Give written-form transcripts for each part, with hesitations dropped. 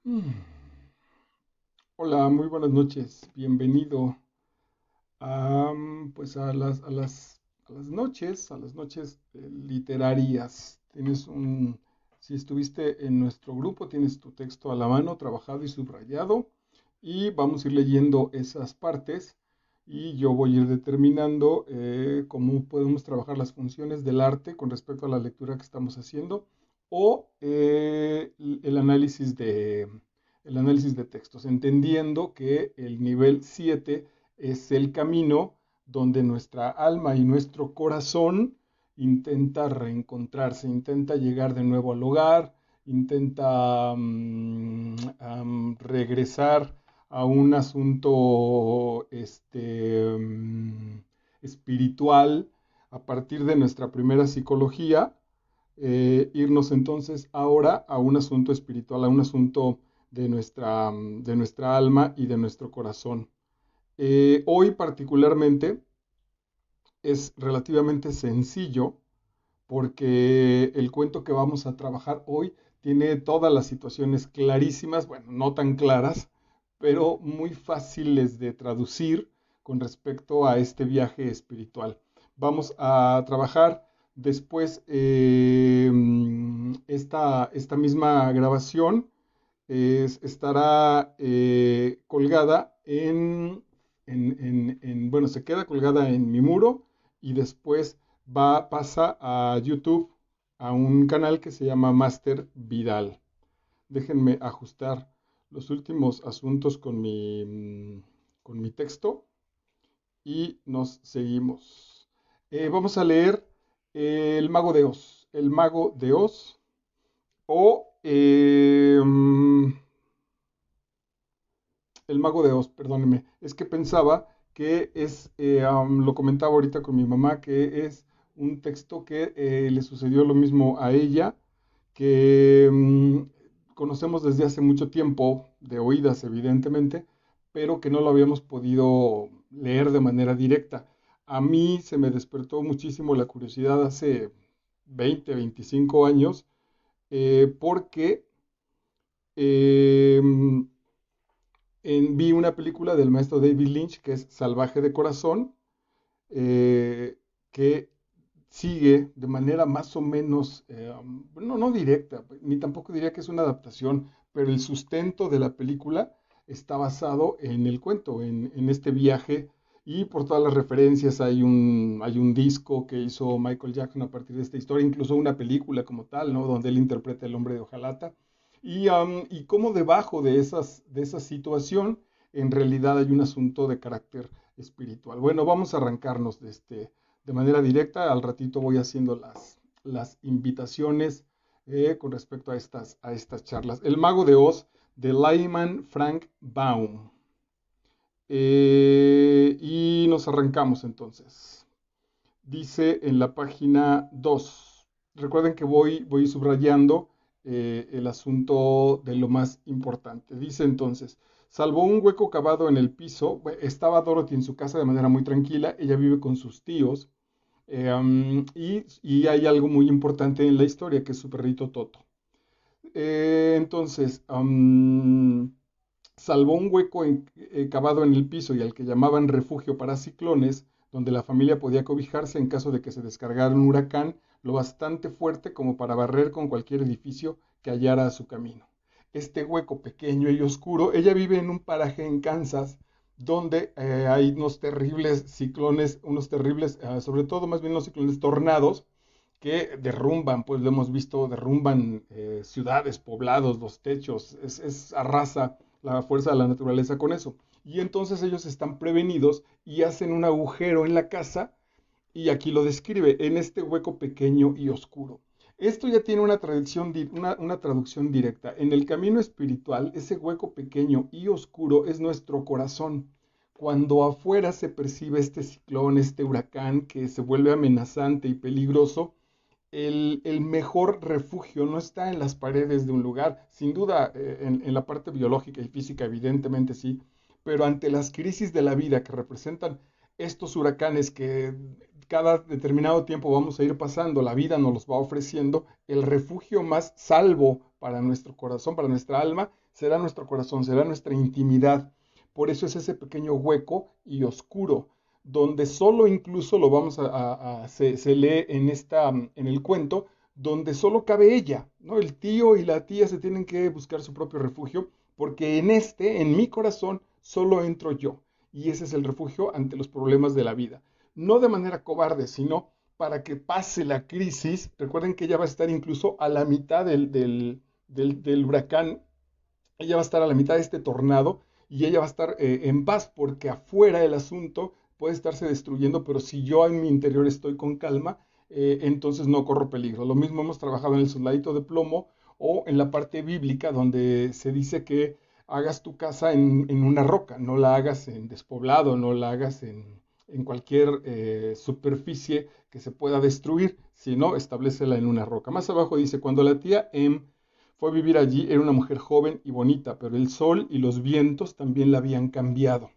Mm. Hola, muy buenas noches. Bienvenido pues a las noches literarias. Si estuviste en nuestro grupo, tienes tu texto a la mano, trabajado y subrayado, y vamos a ir leyendo esas partes y yo voy a ir determinando cómo podemos trabajar las funciones del arte con respecto a la lectura que estamos haciendo o el análisis de textos, entendiendo que el nivel 7 es el camino donde nuestra alma y nuestro corazón intenta reencontrarse, intenta llegar de nuevo al hogar, intenta regresar a un asunto espiritual a partir de nuestra primera psicología, irnos entonces ahora a un asunto espiritual, a un asunto de nuestra alma y de nuestro corazón. Hoy particularmente es relativamente sencillo porque el cuento que vamos a trabajar hoy tiene todas las situaciones clarísimas, bueno, no tan claras, pero muy fáciles de traducir con respecto a este viaje espiritual. Vamos a trabajar después esta misma grabación estará colgada bueno, se queda colgada en mi muro y después pasa a YouTube, a un canal que se llama Master Vidal. Déjenme ajustar los últimos asuntos con mi texto y nos seguimos. Vamos a leer El Mago de Oz. El Mago de Oz o El Mago de Oz, perdóneme. Es que pensaba que lo comentaba ahorita con mi mamá, que es un texto que le sucedió lo mismo a ella, que conocemos desde hace mucho tiempo, de oídas evidentemente, pero que no lo habíamos podido leer de manera directa. A mí se me despertó muchísimo la curiosidad hace 20, 25 años, porque eh, vi una película del maestro David Lynch que es Salvaje de Corazón, eh, que sigue de manera más o menos, no directa, ni tampoco diría que es una adaptación, pero el sustento de la película está basado en el cuento, en este viaje, y por todas las referencias hay un disco que hizo Michael Jackson a partir de esta historia, incluso una película como tal, ¿no? Donde él interpreta el hombre de hojalata, y cómo debajo de esa situación en realidad hay un asunto de carácter espiritual. Bueno, vamos a arrancarnos de manera directa. Al ratito voy haciendo las invitaciones con respecto a estas charlas. El Mago de Oz, de Lyman Frank Baum. Y nos arrancamos entonces. Dice en la página 2. Recuerden que voy subrayando el asunto de lo más importante. Dice entonces, salvo un hueco cavado en el piso, estaba Dorothy en su casa de manera muy tranquila, ella vive con sus tíos, y hay algo muy importante en la historia, que es su perrito Toto. Entonces, salvó un hueco cavado en el piso y al que llamaban refugio para ciclones, donde la familia podía cobijarse en caso de que se descargara un huracán lo bastante fuerte como para barrer con cualquier edificio que hallara a su camino. Este hueco pequeño y oscuro, ella vive en un paraje en Kansas donde hay unos terribles ciclones, sobre todo más bien unos ciclones tornados, que derrumban, pues lo hemos visto, derrumban ciudades, poblados, los techos, arrasa la fuerza de la naturaleza con eso. Y entonces ellos están prevenidos y hacen un agujero en la casa, y aquí lo describe, en este hueco pequeño y oscuro. Esto ya tiene una traducción directa. En el camino espiritual, ese hueco pequeño y oscuro es nuestro corazón. Cuando afuera se percibe este ciclón, este huracán que se vuelve amenazante y peligroso, el mejor refugio no está en las paredes de un lugar, sin duda en la parte biológica y física evidentemente sí, pero ante las crisis de la vida que representan estos huracanes cada determinado tiempo vamos a ir pasando, la vida nos los va ofreciendo, el refugio más salvo para nuestro corazón, para nuestra alma, será nuestro corazón, será nuestra intimidad. Por eso es ese pequeño hueco y oscuro, donde solo incluso lo vamos se lee en el cuento, donde solo cabe ella, ¿no? El tío y la tía se tienen que buscar su propio refugio, porque en mi corazón, solo entro yo. Y ese es el refugio ante los problemas de la vida. No de manera cobarde, sino para que pase la crisis. Recuerden que ella va a estar incluso a la mitad del huracán, ella va a estar a la mitad de este tornado y ella va a estar en paz porque afuera el asunto puede estarse destruyendo, pero si yo en mi interior estoy con calma, entonces no corro peligro. Lo mismo hemos trabajado en el soldadito de plomo o en la parte bíblica donde se dice que hagas tu casa en una roca, no la hagas en despoblado, no la hagas en cualquier superficie que se pueda destruir, sino establecela en una roca. Más abajo dice, cuando la tía fue a vivir allí, era una mujer joven y bonita, pero el sol y los vientos también la habían cambiado.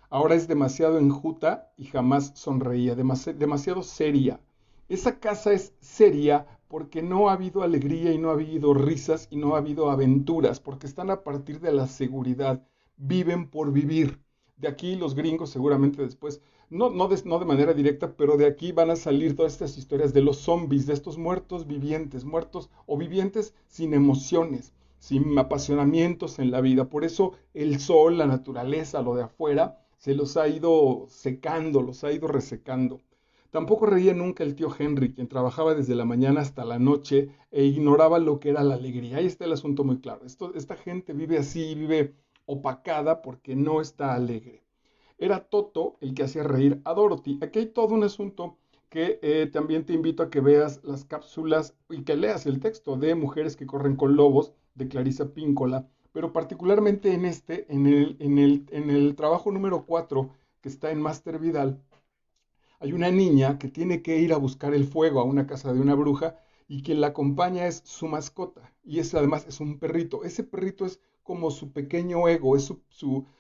Ahora es demasiado enjuta y jamás sonreía, demasiado seria. Esa casa es seria porque no ha habido alegría y no ha habido risas y no ha habido aventuras, porque están a partir de la seguridad, viven por vivir. De aquí los gringos seguramente después, no de manera directa, pero de aquí van a salir todas estas historias de los zombies, de estos muertos vivientes, muertos o vivientes sin emociones, sin apasionamientos en la vida. Por eso el sol, la naturaleza, lo de afuera, se los ha ido secando, los ha ido resecando. Tampoco reía nunca el tío Henry, quien trabajaba desde la mañana hasta la noche e ignoraba lo que era la alegría. Ahí está el asunto muy claro. Esta gente vive así, vive opacada porque no está alegre. Era Toto el que hacía reír a Dorothy. Aquí hay todo un asunto que también te invito a que veas las cápsulas y que leas el texto de Mujeres que corren con lobos de Clarisa Píncola, pero particularmente en el trabajo número 4 que está en Master Vidal, hay una niña que tiene que ir a buscar el fuego a una casa de una bruja y quien la acompaña es su mascota y además es un perrito. Ese perrito es como su pequeño ego, es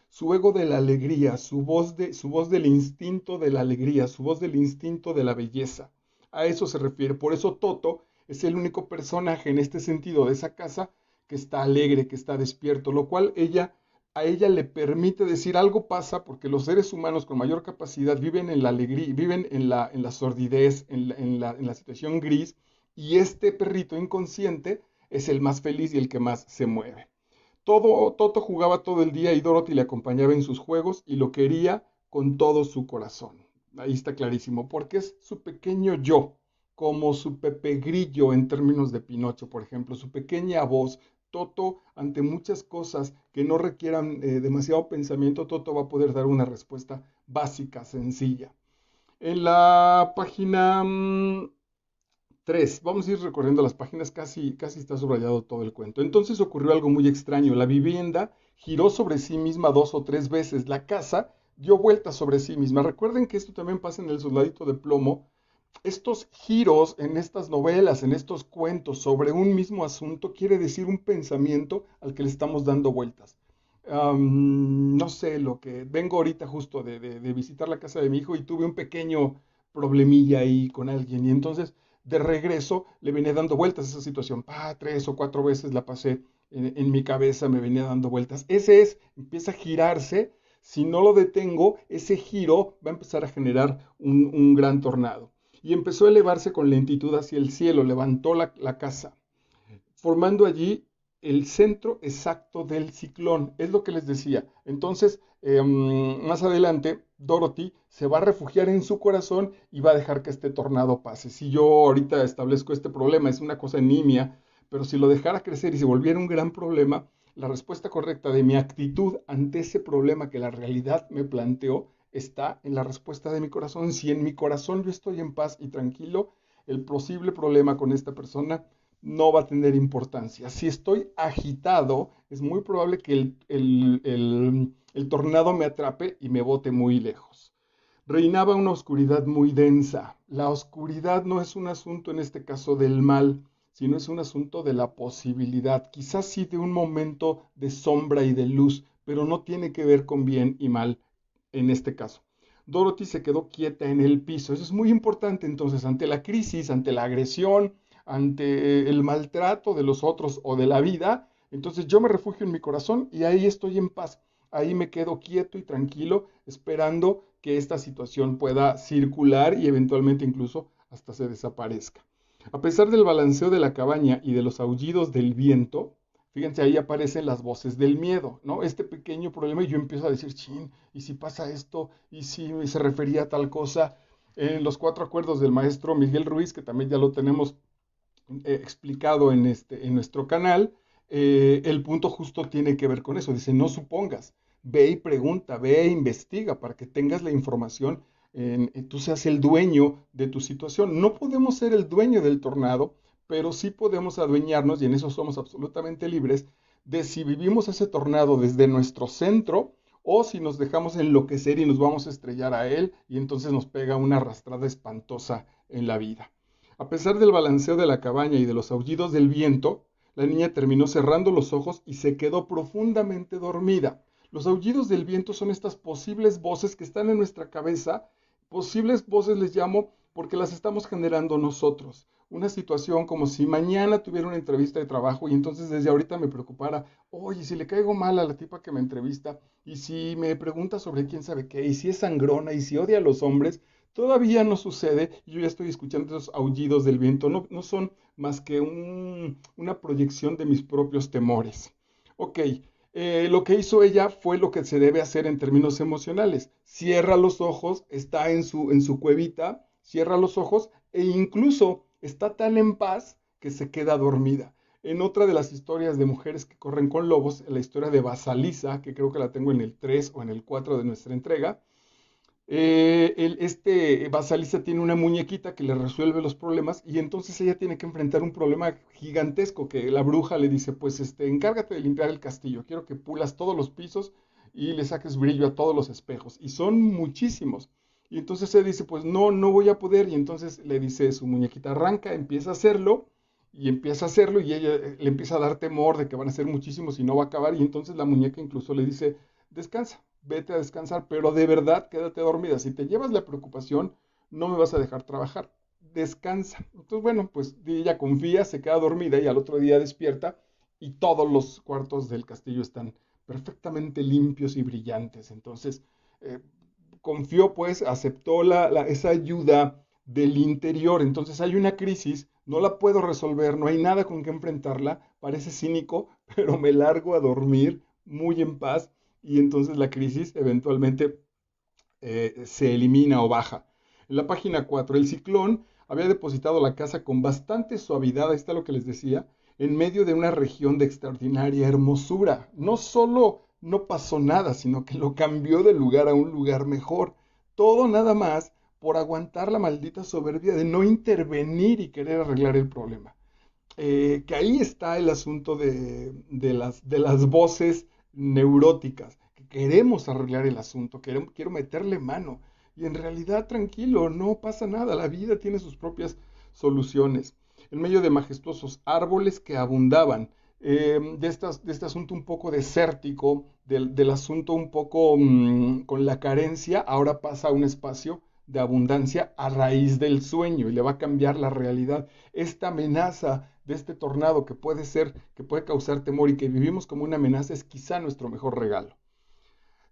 su ego de la alegría, su voz del instinto de la alegría, su voz del instinto de la belleza. A eso se refiere. Por eso Toto es el único personaje en este sentido de esa casa que está alegre, que está despierto, lo cual a ella le permite decir algo pasa porque los seres humanos con mayor capacidad viven en la alegría, viven en la sordidez, en la situación gris, y este perrito inconsciente es el más feliz y el que más se mueve. Toto jugaba todo el día y Dorothy le acompañaba en sus juegos y lo quería con todo su corazón. Ahí está clarísimo, porque es su pequeño yo, como su Pepe Grillo en términos de Pinocho, por ejemplo, su pequeña voz. Toto, ante muchas cosas que no requieran demasiado pensamiento, Toto va a poder dar una respuesta básica, sencilla. En la página 3, vamos a ir recorriendo las páginas, casi está subrayado todo el cuento. Entonces ocurrió algo muy extraño. La vivienda giró sobre sí misma 2 o 3 veces. La casa dio vueltas sobre sí misma. Recuerden que esto también pasa en El Soldadito de Plomo. Estos giros en estas novelas, en estos cuentos sobre un mismo asunto, quiere decir un pensamiento al que le estamos dando vueltas. No sé, lo que vengo ahorita justo de visitar la casa de mi hijo y tuve un pequeño problemilla ahí con alguien y entonces de regreso le venía dando vueltas a esa situación. 3 o 4 veces la pasé en mi cabeza, me venía dando vueltas. Empieza a girarse. Si no lo detengo, ese giro va a empezar a generar un gran tornado. Y empezó a elevarse con lentitud hacia el cielo, levantó la casa, formando allí el centro exacto del ciclón. Es lo que les decía. Entonces, más adelante, Dorothy se va a refugiar en su corazón y va a dejar que este tornado pase. Si yo ahorita establezco este problema, es una cosa nimia, pero si lo dejara crecer y se volviera un gran problema, la respuesta correcta de mi actitud ante ese problema que la realidad me planteó está en la respuesta de mi corazón. Si en mi corazón yo estoy en paz y tranquilo, el posible problema con esta persona no va a tener importancia. Si estoy agitado, es muy probable que el tornado me atrape y me bote muy lejos. Reinaba una oscuridad muy densa. La oscuridad no es un asunto en este caso del mal, sino es un asunto de la posibilidad, quizás sí de un momento de sombra y de luz, pero no tiene que ver con bien y mal en este caso. Dorothy se quedó quieta en el piso. Eso es muy importante entonces ante la crisis, ante la agresión, ante el maltrato de los otros o de la vida. Entonces yo me refugio en mi corazón y ahí estoy en paz. Ahí me quedo quieto y tranquilo esperando que esta situación pueda circular y eventualmente incluso hasta se desaparezca. A pesar del balanceo de la cabaña y de los aullidos del viento, fíjense, ahí aparecen las voces del miedo, ¿no? Este pequeño problema y yo empiezo a decir, chin, ¿y si pasa esto? ¿Y si se refería a tal cosa? En los cuatro acuerdos del maestro Miguel Ruiz, que también ya lo tenemos explicado en nuestro canal, el punto justo tiene que ver con eso. Dice, no supongas, ve y pregunta, ve e investiga para que tengas la información, tú seas el dueño de tu situación. No podemos ser el dueño del tornado, pero sí podemos adueñarnos, y en eso somos absolutamente libres, de si vivimos ese tornado desde nuestro centro o si nos dejamos enloquecer y nos vamos a estrellar a él y entonces nos pega una arrastrada espantosa en la vida. A pesar del balanceo de la cabaña y de los aullidos del viento, la niña terminó cerrando los ojos y se quedó profundamente dormida. Los aullidos del viento son estas posibles voces que están en nuestra cabeza. Posibles voces les llamo porque las estamos generando nosotros. Una situación como si mañana tuviera una entrevista de trabajo y entonces desde ahorita me preocupara, oye, si le caigo mal a la tipa que me entrevista, y si me pregunta sobre quién sabe qué, y si es sangrona, y si odia a los hombres, todavía no sucede, y yo ya estoy escuchando esos aullidos del viento, no son más que una proyección de mis propios temores. Ok, lo que hizo ella fue lo que se debe hacer en términos emocionales. Cierra los ojos, está en su cuevita, cierra los ojos e incluso está tan en paz que se queda dormida. En otra de las historias de mujeres que corren con lobos, la historia de Basalisa, que creo que la tengo en el 3 o en el 4 de nuestra entrega, Basalisa tiene una muñequita que le resuelve los problemas y entonces ella tiene que enfrentar un problema gigantesco que la bruja le dice, pues encárgate de limpiar el castillo, quiero que pulas todos los pisos y le saques brillo a todos los espejos. Y son muchísimos. Y entonces ella dice, pues no voy a poder. Y entonces le dice su muñequita, arranca, empieza a hacerlo. Y empieza a hacerlo y ella le empieza a dar temor de que van a ser muchísimos y no va a acabar. Y entonces la muñeca incluso le dice, descansa, vete a descansar, pero de verdad quédate dormida. Si te llevas la preocupación, no me vas a dejar trabajar. Descansa. Entonces, bueno, pues ella confía, se queda dormida y al otro día despierta y todos los cuartos del castillo están perfectamente limpios y brillantes. Entonces, eh, confió, pues, aceptó esa ayuda del interior. Entonces hay una crisis, no la puedo resolver, no hay nada con que enfrentarla, parece cínico, pero me largo a dormir muy en paz y entonces la crisis eventualmente se elimina o baja. En la página 4, el ciclón había depositado la casa con bastante suavidad, ahí está lo que les decía, en medio de una región de extraordinaria hermosura. No solo no pasó nada, sino que lo cambió de lugar a un lugar mejor. Todo nada más por aguantar la maldita soberbia de no intervenir y querer arreglar el problema. Que ahí está el asunto de las voces neuróticas, que queremos arreglar el asunto, quiero meterle mano. Y en realidad, tranquilo, no pasa nada, la vida tiene sus propias soluciones. En medio de majestuosos árboles que abundaban, de este asunto un poco desértico, del asunto un poco con la carencia, ahora pasa a un espacio de abundancia a raíz del sueño y le va a cambiar la realidad. Esta amenaza de este tornado que puede ser, que puede causar temor y que vivimos como una amenaza es quizá nuestro mejor regalo.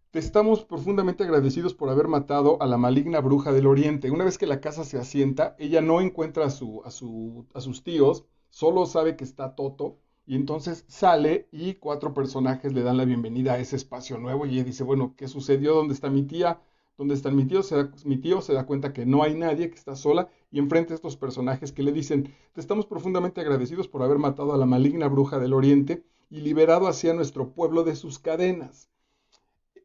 Te estamos profundamente agradecidos por haber matado a la maligna bruja del oriente. Una vez que la casa se asienta, ella no encuentra a sus tíos, solo sabe que está Toto, y entonces sale y cuatro personajes le dan la bienvenida a ese espacio nuevo y ella dice, bueno, ¿qué sucedió? ¿Dónde está mi tía? ¿Dónde está mi tío? Se da cuenta que no hay nadie, que está sola, y enfrenta a estos personajes que le dicen, te estamos profundamente agradecidos por haber matado a la maligna bruja del oriente y liberado hacia nuestro pueblo de sus cadenas.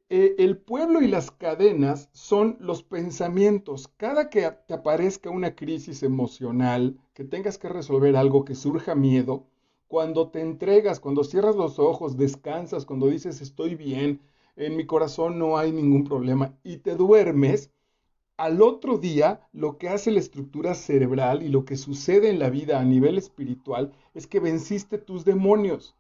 El pueblo y las cadenas son los pensamientos. Cada que te aparezca una crisis emocional, que tengas que resolver algo, que surja miedo, cuando te entregas, cuando cierras los ojos, descansas, cuando dices estoy bien, en mi corazón no hay ningún problema y te duermes, al otro día lo que hace la estructura cerebral y lo que sucede en la vida a nivel espiritual es que venciste tus demonios.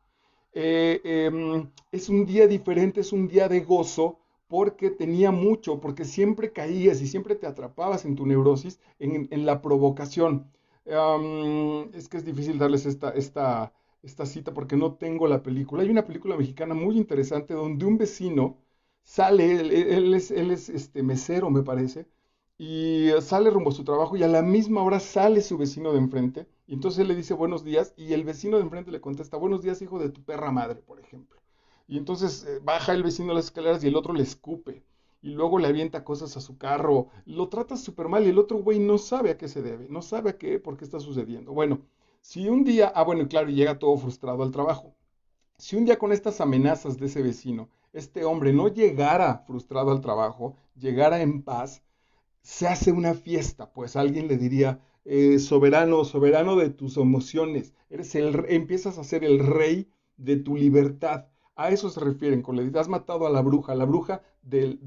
Es un día diferente, es un día de gozo, porque tenía mucho, porque siempre caías y siempre te atrapabas en tu neurosis, en la provocación. Es que es difícil darles esta cita porque no tengo la película. Hay una película mexicana muy interesante donde un vecino sale, él es mesero, me parece, y sale rumbo a su trabajo y a la misma hora sale su vecino de enfrente, y entonces él le dice buenos días y el vecino de enfrente le contesta, buenos días, hijo de tu perra madre, por ejemplo. Y entonces baja el vecino las escaleras y el otro le escupe. Y luego le avienta cosas a su carro, lo trata súper mal y el otro güey no sabe a qué se debe, no sabe a qué, por qué está sucediendo. Bueno, si un día, bueno, y claro, y llega todo frustrado al trabajo. Si un día con estas amenazas de ese vecino, este hombre no llegara frustrado al trabajo, llegara en paz, se hace una fiesta, pues alguien le diría, soberano, soberano de tus emociones, empiezas a ser el rey de tu libertad. A eso se refieren con le has matado a la bruja de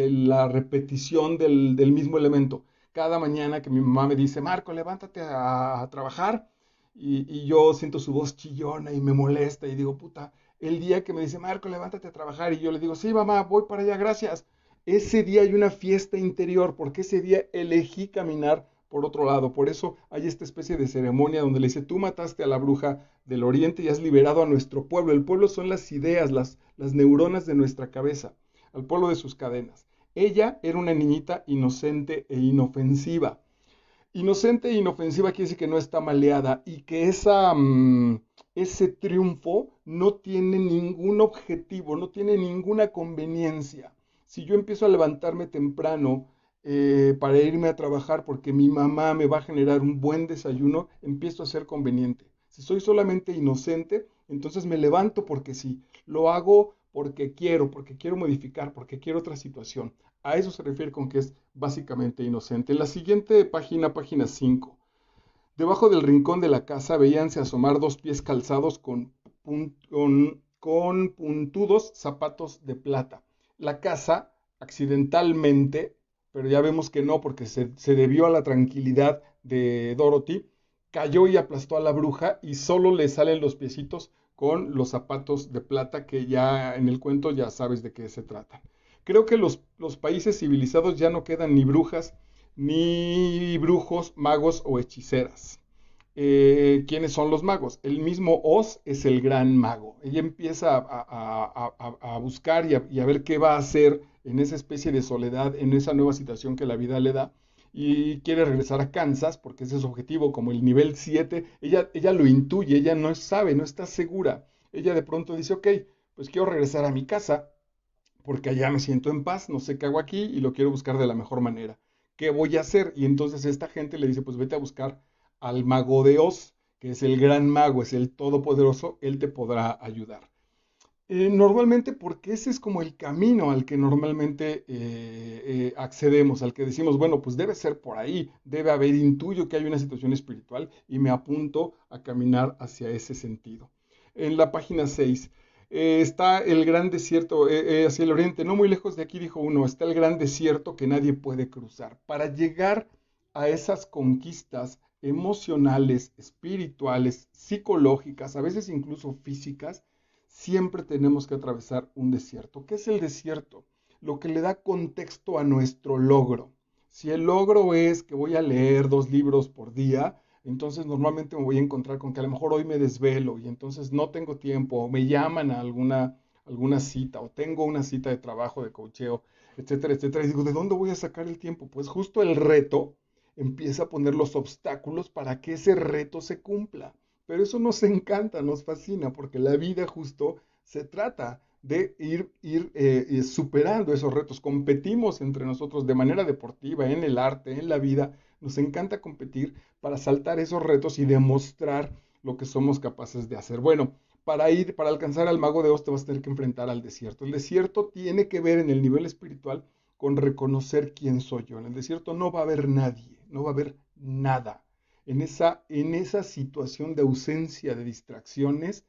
la repetición del mismo elemento. Cada mañana que mi mamá me dice, Marco, levántate a trabajar, y yo siento su voz chillona y me molesta y digo, puta, el día que me dice, Marco, levántate a trabajar, y yo le digo, sí, mamá, voy para allá, gracias. Ese día hay una fiesta interior, porque ese día elegí caminar por otro lado. Por eso hay esta especie de ceremonia donde le dice, tú mataste a la bruja del oriente y has liberado a nuestro pueblo. El pueblo son las ideas, las neuronas de nuestra cabeza, al pueblo de sus cadenas. Ella era una niñita inocente e inofensiva. Inocente e inofensiva quiere decir que no está maleada y que ese triunfo no tiene ningún objetivo, no tiene ninguna conveniencia. Si yo empiezo a levantarme temprano para irme a trabajar porque mi mamá me va a generar un buen desayuno, empiezo a ser conveniente. Si soy solamente inocente, entonces me levanto porque sí. Lo hago porque quiero modificar, porque quiero otra situación. A eso se refiere con que es básicamente inocente. En la siguiente página, página 5, debajo del rincón de la casa veíanse asomar dos pies calzados con puntudos zapatos de plata. La casa, accidentalmente, pero ya vemos que no, porque se debió a la tranquilidad de Dorothy, cayó y aplastó a la bruja y solo le salen los piecitos con los zapatos de plata que ya en el cuento ya sabes de qué se trata. Creo que los países civilizados ya no quedan ni brujas, ni brujos, magos o hechiceras. ¿Quiénes son los magos? El mismo Oz es el gran mago. Ella empieza a buscar y a ver qué va a hacer en esa especie de soledad, en esa nueva situación que la vida le da, y quiere regresar a Kansas porque ese es su objetivo, como el nivel 7. Ella lo intuye, ella no sabe, no está segura. Ella de pronto dice, ok, pues quiero regresar a mi casa porque allá me siento en paz, no sé qué hago aquí y lo quiero buscar de la mejor manera. ¿Qué voy a hacer? Y entonces esta gente le dice, pues vete a buscar al mago de Oz, que es el gran mago, es el todopoderoso, él te podrá ayudar. Normalmente porque ese es como el camino al que normalmente accedemos, al que decimos, bueno, pues debe ser por ahí, debe haber, intuyo que hay una situación espiritual y me apunto a caminar hacia ese sentido. En la página 6 está el gran desierto hacia el oriente, no muy lejos de aquí, dijo uno, está el gran desierto que nadie puede cruzar. Para llegar a esas conquistas emocionales, espirituales, psicológicas, a veces incluso físicas, siempre tenemos que atravesar un desierto. ¿Qué es el desierto? Lo que le da contexto a nuestro logro. Si el logro es que voy a leer 2 libros por día, entonces normalmente me voy a encontrar con que a lo mejor hoy me desvelo y entonces no tengo tiempo, o me llaman a alguna cita, o tengo una cita de trabajo, de coacheo, etcétera, etcétera. Y digo, ¿de dónde voy a sacar el tiempo? Pues justo el reto empieza a poner los obstáculos para que ese reto se cumpla. Pero eso nos encanta, nos fascina, porque la vida justo se trata de ir superando esos retos. Competimos entre nosotros de manera deportiva, en el arte, en la vida. Nos encanta competir para saltar esos retos y demostrar lo que somos capaces de hacer. Bueno, para alcanzar al mago de Oz te vas a tener que enfrentar al desierto. El desierto tiene que ver en el nivel espiritual con reconocer quién soy yo. En el desierto no va a haber nadie, no va a haber nada. En esa situación de ausencia de distracciones,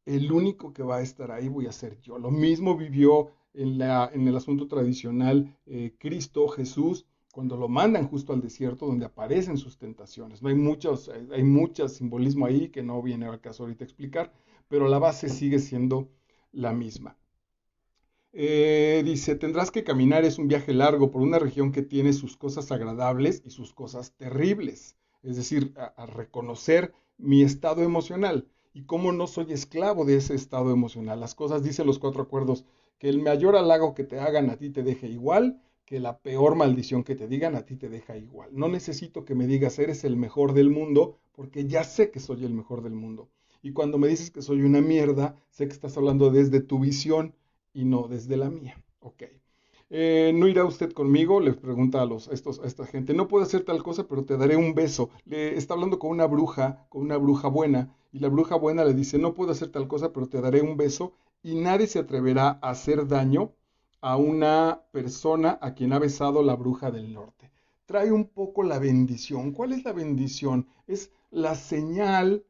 el único que va a estar ahí voy a ser yo. Lo mismo vivió en el asunto tradicional Cristo, Jesús, cuando lo mandan justo al desierto donde aparecen sus tentaciones. No hay mucho simbolismo ahí que no viene al caso ahorita explicar, pero la base sigue siendo la misma. Dice, tendrás que caminar, es un viaje largo por una región que tiene sus cosas agradables y sus cosas terribles. Es decir, a reconocer mi estado emocional y cómo no soy esclavo de ese estado emocional. Las cosas, dicen los cuatro acuerdos, que el mayor halago que te hagan a ti te deje igual, que la peor maldición que te digan a ti te deja igual. No necesito que me digas eres el mejor del mundo, porque ya sé que soy el mejor del mundo. Y cuando me dices que soy una mierda, sé que estás hablando desde tu visión y no desde la mía. Ok. ¿No irá usted conmigo? Le pregunta a esta gente. No puedo hacer tal cosa, pero te daré un beso. Le está hablando con una bruja buena, y la bruja buena le dice, no puedo hacer tal cosa, pero te daré un beso, y nadie se atreverá a hacer daño a una persona a quien ha besado la bruja del norte. Trae un poco la bendición. ¿Cuál es la bendición? Es la señal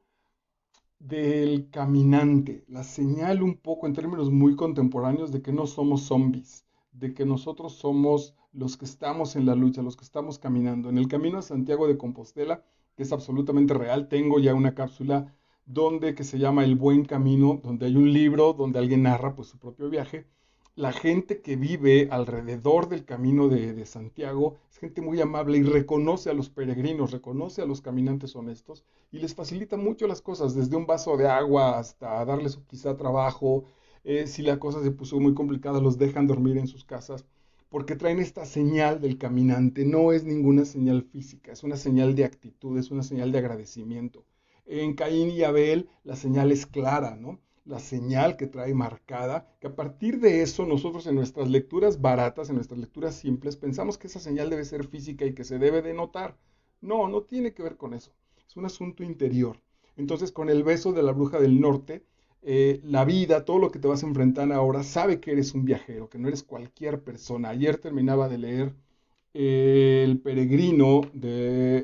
del caminante, la señal un poco en términos muy contemporáneos de que no somos zombies, de que nosotros somos los que estamos en la lucha, los que estamos caminando. En el camino a Santiago de Compostela, que es absolutamente real, tengo ya una cápsula donde que se llama El Buen Camino, donde hay un libro donde alguien narra pues su propio viaje. La gente que vive alrededor del camino de Santiago es gente muy amable y reconoce a los peregrinos, reconoce a los caminantes honestos y les facilita mucho las cosas, desde un vaso de agua hasta darles quizá trabajo. Si la cosa se puso muy complicada, los dejan dormir en sus casas, porque traen esta señal del caminante. No es ninguna señal física, es una señal de actitud, es una señal de agradecimiento. En Caín y Abel la señal es clara, ¿no? La señal que trae marcada, que a partir de eso nosotros en nuestras lecturas baratas, en nuestras lecturas simples, pensamos que esa señal debe ser física y que se debe de notar. No, no tiene que ver con eso. Es un asunto interior. Entonces, con el beso de la bruja del norte, la vida, todo lo que te vas a enfrentar ahora, sabe que eres un viajero, que no eres cualquier persona. Ayer terminaba de leer El Peregrino de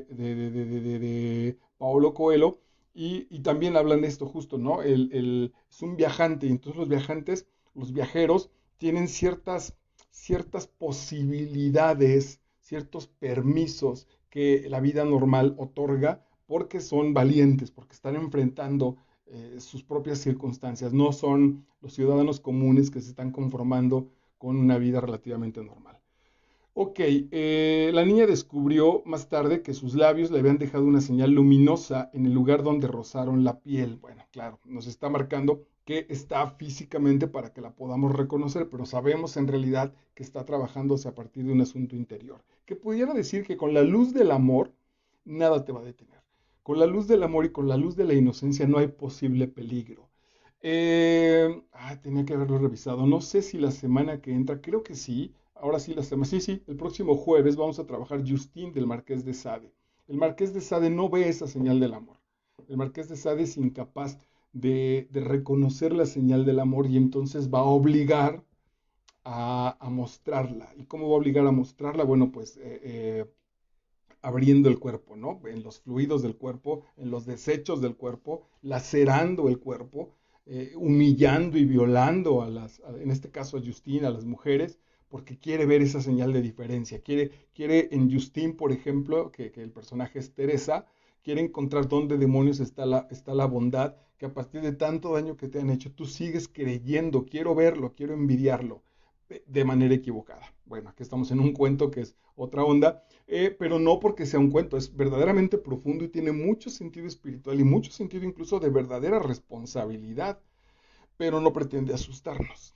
Paulo Coelho y también hablan de esto justo, ¿no? Es un viajante y entonces los viajantes, los viajeros, tienen ciertas posibilidades, ciertos permisos que la vida normal otorga porque son valientes, porque están enfrentando sus propias circunstancias, no son los ciudadanos comunes que se están conformando con una vida relativamente normal. Ok, la niña descubrió más tarde que sus labios le habían dejado una señal luminosa en el lugar donde rozaron la piel. Bueno, claro, nos está marcando que está físicamente para que la podamos reconocer, pero sabemos en realidad que está trabajándose a partir de un asunto interior. Que pudiera decir que con la luz del amor, nada te va a detener. Con la luz del amor y con la luz de la inocencia no hay posible peligro. Tenía que haberlo revisado. No sé si la semana que entra, creo que sí. Ahora sí, la semana. Sí, sí, el próximo jueves vamos a trabajar Justín del Marqués de Sade. El Marqués de Sade no ve esa señal del amor. El Marqués de Sade es incapaz de reconocer la señal del amor y entonces va a obligar a mostrarla. ¿Y cómo va a obligar a mostrarla? Bueno, pues abriendo el cuerpo, ¿no? En los fluidos del cuerpo, en los desechos del cuerpo, lacerando el cuerpo, humillando y violando en este caso a Justine, a las mujeres, porque quiere ver esa señal de diferencia. Quiere en Justine, por ejemplo, que el personaje es Teresa, quiere encontrar dónde demonios está la bondad, que a partir de tanto daño que te han hecho, tú sigues creyendo, quiero verlo, quiero envidiarlo, de manera equivocada. Bueno, aquí estamos en un cuento que es otra onda, pero no porque sea un cuento, es verdaderamente profundo y tiene mucho sentido espiritual y mucho sentido incluso de verdadera responsabilidad, pero no pretende asustarnos.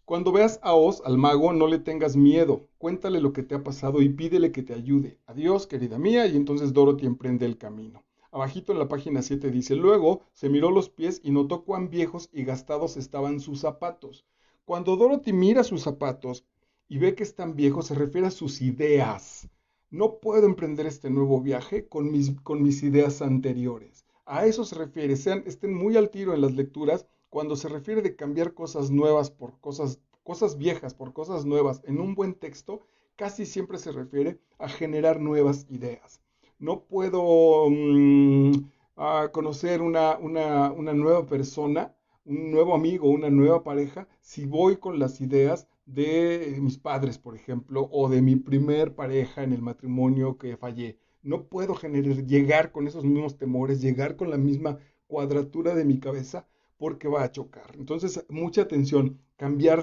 Cuando veas a Oz, al mago, no le tengas miedo, cuéntale lo que te ha pasado y pídele que te ayude. Adiós, querida mía, y entonces Dorothy emprende el camino. Abajito en la página 7 dice, luego se miró los pies y notó cuán viejos y gastados estaban sus zapatos. Cuando Dorothy mira sus zapatos y ve que están viejos, se refiere a sus ideas. No puedo emprender este nuevo viaje con mis ideas anteriores. A eso se refiere, estén muy al tiro en las lecturas cuando se refiere de cambiar cosas nuevas por cosas viejas por cosas nuevas en un buen texto, casi siempre se refiere a generar nuevas ideas. No puedo conocer una nueva persona, un nuevo amigo, una nueva pareja, si voy con las ideas de mis padres, por ejemplo, o de mi primer pareja en el matrimonio que fallé. No puedo llegar con esos mismos temores, llegar con la misma cuadratura de mi cabeza, porque va a chocar. Entonces, mucha atención, cambiar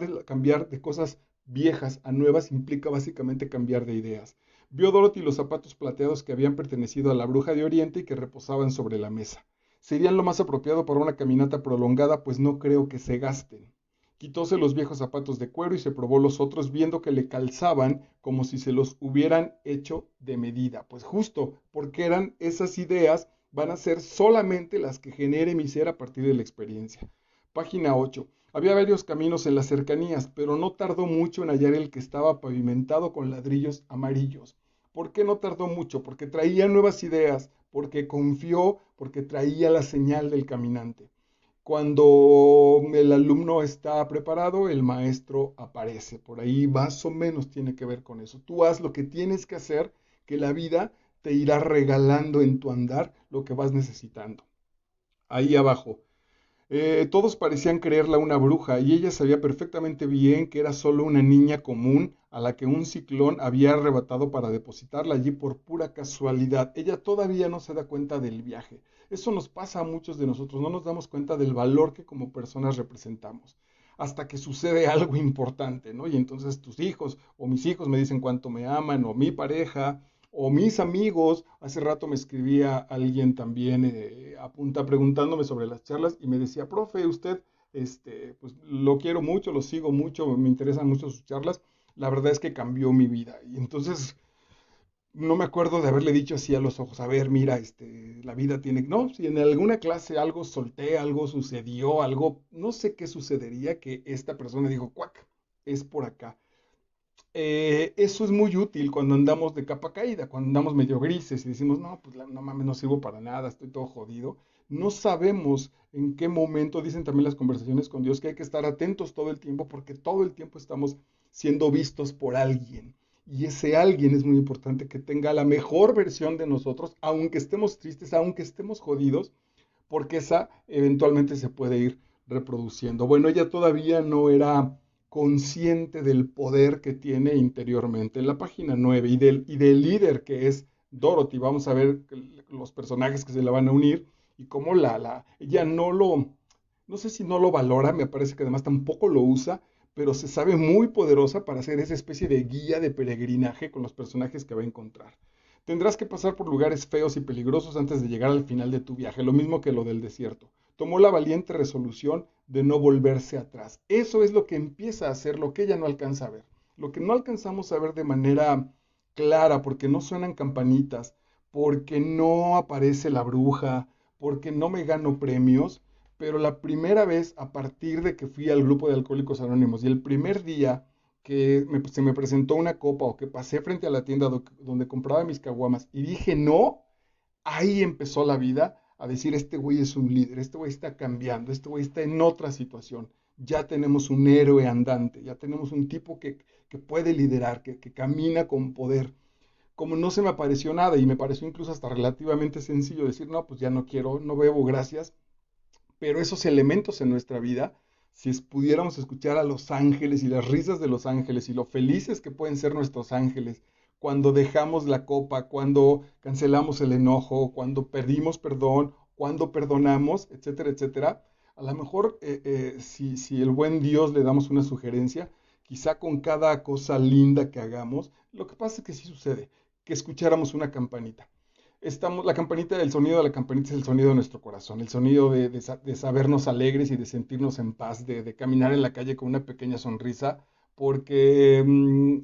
de cosas viejas a nuevas implica básicamente cambiar de ideas. Vio Dorothy los zapatos plateados que habían pertenecido a la bruja de Oriente y que reposaban sobre la mesa. Serían lo más apropiado para una caminata prolongada, pues no creo que se gasten. Quitóse los viejos zapatos de cuero y se probó los otros, viendo que le calzaban como si se los hubieran hecho de medida. Pues justo porque eran esas ideas, van a ser solamente las que genere mi ser a partir de la experiencia. Página 8. Había varios caminos en las cercanías, pero no tardó mucho en hallar el que estaba pavimentado con ladrillos amarillos. ¿Por qué no tardó mucho? Porque traía nuevas ideas, porque confió, porque traía la señal del caminante. Cuando el alumno está preparado, el maestro aparece. Por ahí más o menos tiene que ver con eso. Tú haz lo que tienes que hacer, que la vida te irá regalando en tu andar lo que vas necesitando. Ahí abajo. Todos parecían creerla una bruja y ella sabía perfectamente bien que era solo una niña común a la que un ciclón había arrebatado para depositarla allí por pura casualidad. Ella todavía no se da cuenta del viaje. Eso nos pasa a muchos de nosotros, no nos damos cuenta del valor que como personas representamos. Hasta que sucede algo importante, ¿no? Y entonces tus hijos o mis hijos me dicen cuánto me aman, o mi pareja, o mis amigos. Hace rato me escribía alguien también apunta preguntándome sobre las charlas y me decía, profe, usted, pues lo quiero mucho, lo sigo mucho, me interesan mucho sus charlas. La verdad es que cambió mi vida. Y entonces no me acuerdo de haberle dicho así a los ojos, a ver, mira, la vida tiene, no, si en alguna clase algo solté, algo sucedió, algo, no sé qué sucedería, que esta persona dijo, cuac, es por acá. Eso es muy útil cuando andamos de capa caída, cuando andamos medio grises y decimos, no, pues no mames, no sirvo para nada, estoy todo jodido. No sabemos en qué momento, dicen también las conversaciones con Dios, que hay que estar atentos todo el tiempo porque todo el tiempo estamos siendo vistos por alguien. Y ese alguien es muy importante que tenga la mejor versión de nosotros, aunque estemos tristes, aunque estemos jodidos, porque esa eventualmente se puede ir reproduciendo. Bueno, ella todavía no era consciente del poder que tiene interiormente. En la página 9 y del líder que es Dorothy, vamos a ver los personajes que se la van a unir y cómo ella no sé si no lo valora, me parece que además tampoco lo usa, pero se sabe muy poderosa para hacer esa especie de guía de peregrinaje con los personajes que va a encontrar. Tendrás que pasar por lugares feos y peligrosos antes de llegar al final de tu viaje, lo mismo que lo del desierto. Tomó la valiente resolución de no volverse atrás. Eso es lo que empieza a hacer, lo que ella no alcanza a ver. Lo que no alcanzamos a ver de manera clara, porque no suenan campanitas, porque no aparece la bruja, porque no me gano premios, pero la primera vez a partir de que fui al grupo de Alcohólicos Anónimos y el primer día que se me presentó una copa o que pasé frente a la tienda donde compraba mis caguamas y dije no, ahí empezó la vida a decir, este güey es un líder, este güey está cambiando, este güey está en otra situación. Ya tenemos un héroe andante, ya tenemos un tipo que puede liderar, que camina con poder. Como no se me apareció nada y me pareció incluso hasta relativamente sencillo decir, no, pues ya no quiero, no bebo, gracias, pero esos elementos en nuestra vida, si pudiéramos escuchar a los ángeles y las risas de los ángeles y lo felices que pueden ser nuestros ángeles cuando dejamos la copa, cuando cancelamos el enojo, cuando pedimos perdón, cuando perdonamos, etcétera, etcétera, a lo mejor si el buen Dios le damos una sugerencia, quizá con cada cosa linda que hagamos, lo que pasa es que sí sucede, que escucháramos una campanita. La campanita, el sonido de la campanita es el sonido de nuestro corazón, el sonido de sabernos alegres y de sentirnos en paz, de caminar en la calle con una pequeña sonrisa, porque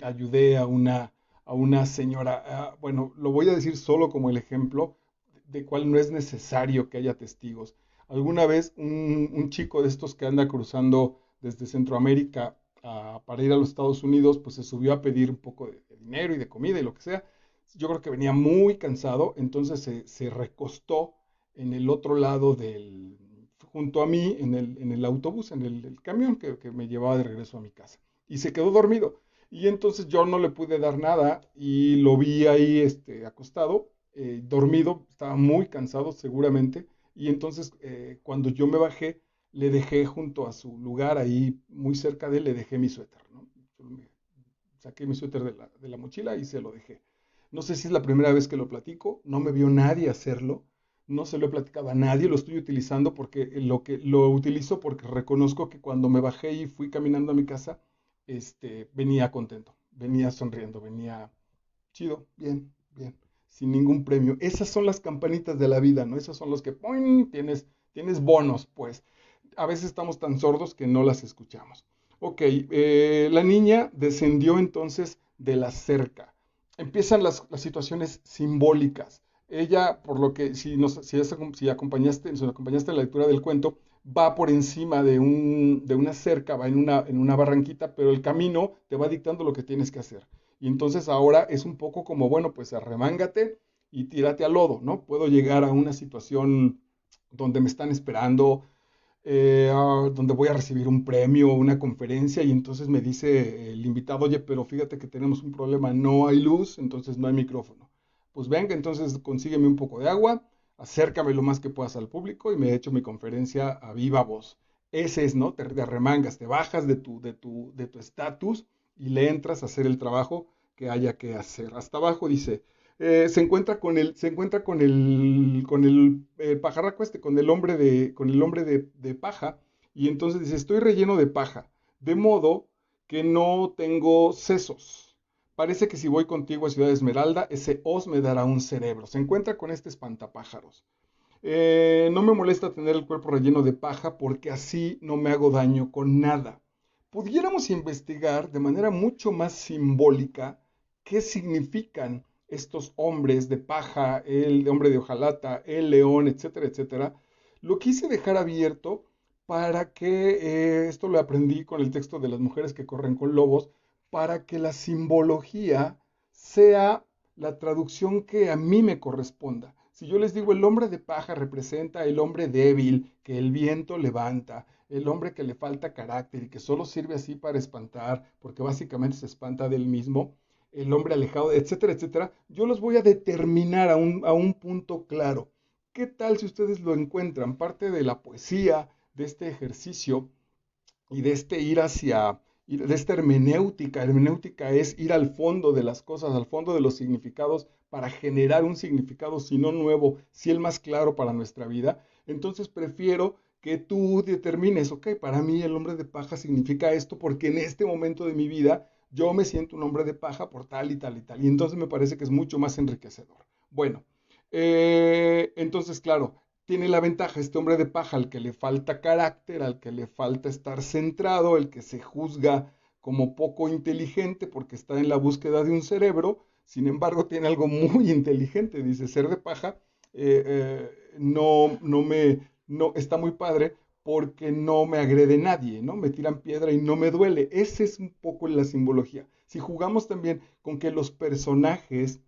ayudé a una señora, bueno, lo voy a decir solo como el ejemplo de cuál no es necesario que haya testigos. Alguna vez un chico de estos que anda cruzando desde Centroamérica para ir a los Estados Unidos, pues se subió a pedir un poco de dinero y de comida y lo que sea. Yo creo que venía muy cansado, entonces se recostó en el otro lado junto a mí, en el autobús, en el camión que me llevaba de regreso a mi casa. Y se quedó dormido. Y entonces yo no le pude dar nada y lo vi ahí acostado, dormido, estaba muy cansado seguramente. Y entonces cuando yo me bajé, le dejé junto a su lugar, ahí muy cerca de él, le dejé mi suéter, ¿no? Saqué mi suéter de la mochila y se lo dejé. No sé si es la primera vez que lo platico, no me vio nadie hacerlo, no se lo he platicado a nadie, lo estoy utilizando porque lo utilizo porque reconozco que cuando me bajé y fui caminando a mi casa, venía contento, venía sonriendo, venía chido, bien, bien, sin ningún premio. Esas son las campanitas de la vida, ¿no? Esos son los que ¡poing! Tienes bonos, pues. A veces estamos tan sordos que no las escuchamos. Ok, la niña descendió entonces de la cerca. Empiezan las situaciones simbólicas. Ella, por lo que, si acompañaste en la lectura del cuento, va por encima de una cerca, va en una barranquita, pero el camino te va dictando lo que tienes que hacer. Y entonces ahora es un poco como, bueno, pues arremángate y tírate al lodo, ¿no? Puedo llegar a una situación donde me están esperando, donde voy a recibir un premio, una conferencia, y entonces me dice el invitado, oye, pero fíjate que tenemos un problema, no hay luz, entonces no hay micrófono. Pues venga, entonces consígueme un poco de agua, acércame lo más que puedas al público y me echo mi conferencia a viva voz. Ese es, ¿no? Te arremangas, te bajas de tu estatus y le entras a hacer el trabajo que haya que hacer. Hasta abajo dice, se encuentra con el pajarraco con el hombre de paja, y entonces dice, estoy relleno de paja, de modo que no tengo sesos. Parece que si voy contigo a Ciudad Esmeralda, ese os me dará un cerebro. Se encuentra con este espantapájaros. No me molesta tener el cuerpo relleno de paja porque así no me hago daño con nada. Pudiéramos investigar de manera mucho más simbólica qué significan estos hombres de paja, el hombre de hojalata, el león, etcétera, etcétera. Lo quise dejar abierto para que, esto lo aprendí con el texto de las mujeres que corren con lobos, para que la simbología sea la traducción que a mí me corresponda. Si yo les digo el hombre de paja representa el hombre débil que el viento levanta, el hombre que le falta carácter y que solo sirve así para espantar, porque básicamente se espanta del mismo, el hombre alejado, etcétera, etcétera, yo los voy a determinar a un punto claro. ¿Qué tal si ustedes lo encuentran? Parte de la poesía, de este ejercicio y de este de esta hermenéutica. Hermenéutica es ir al fondo de las cosas, al fondo de los significados para generar un significado, si no nuevo, si el más claro para nuestra vida. Entonces prefiero que tú determines, ok, para mí el hombre de paja significa esto porque en este momento de mi vida yo me siento un hombre de paja por tal y tal y tal. Y entonces me parece que es mucho más enriquecedor. Bueno, entonces, claro, tiene la ventaja este hombre de paja al que le falta carácter, al que le falta estar centrado, el que se juzga como poco inteligente porque está en la búsqueda de un cerebro. Sin embargo, tiene algo muy inteligente, dice, ser de paja no está muy padre porque no me agrede nadie, ¿no? Me tiran piedra y no me duele. Esa es un poco la simbología. Si jugamos también con que los personajes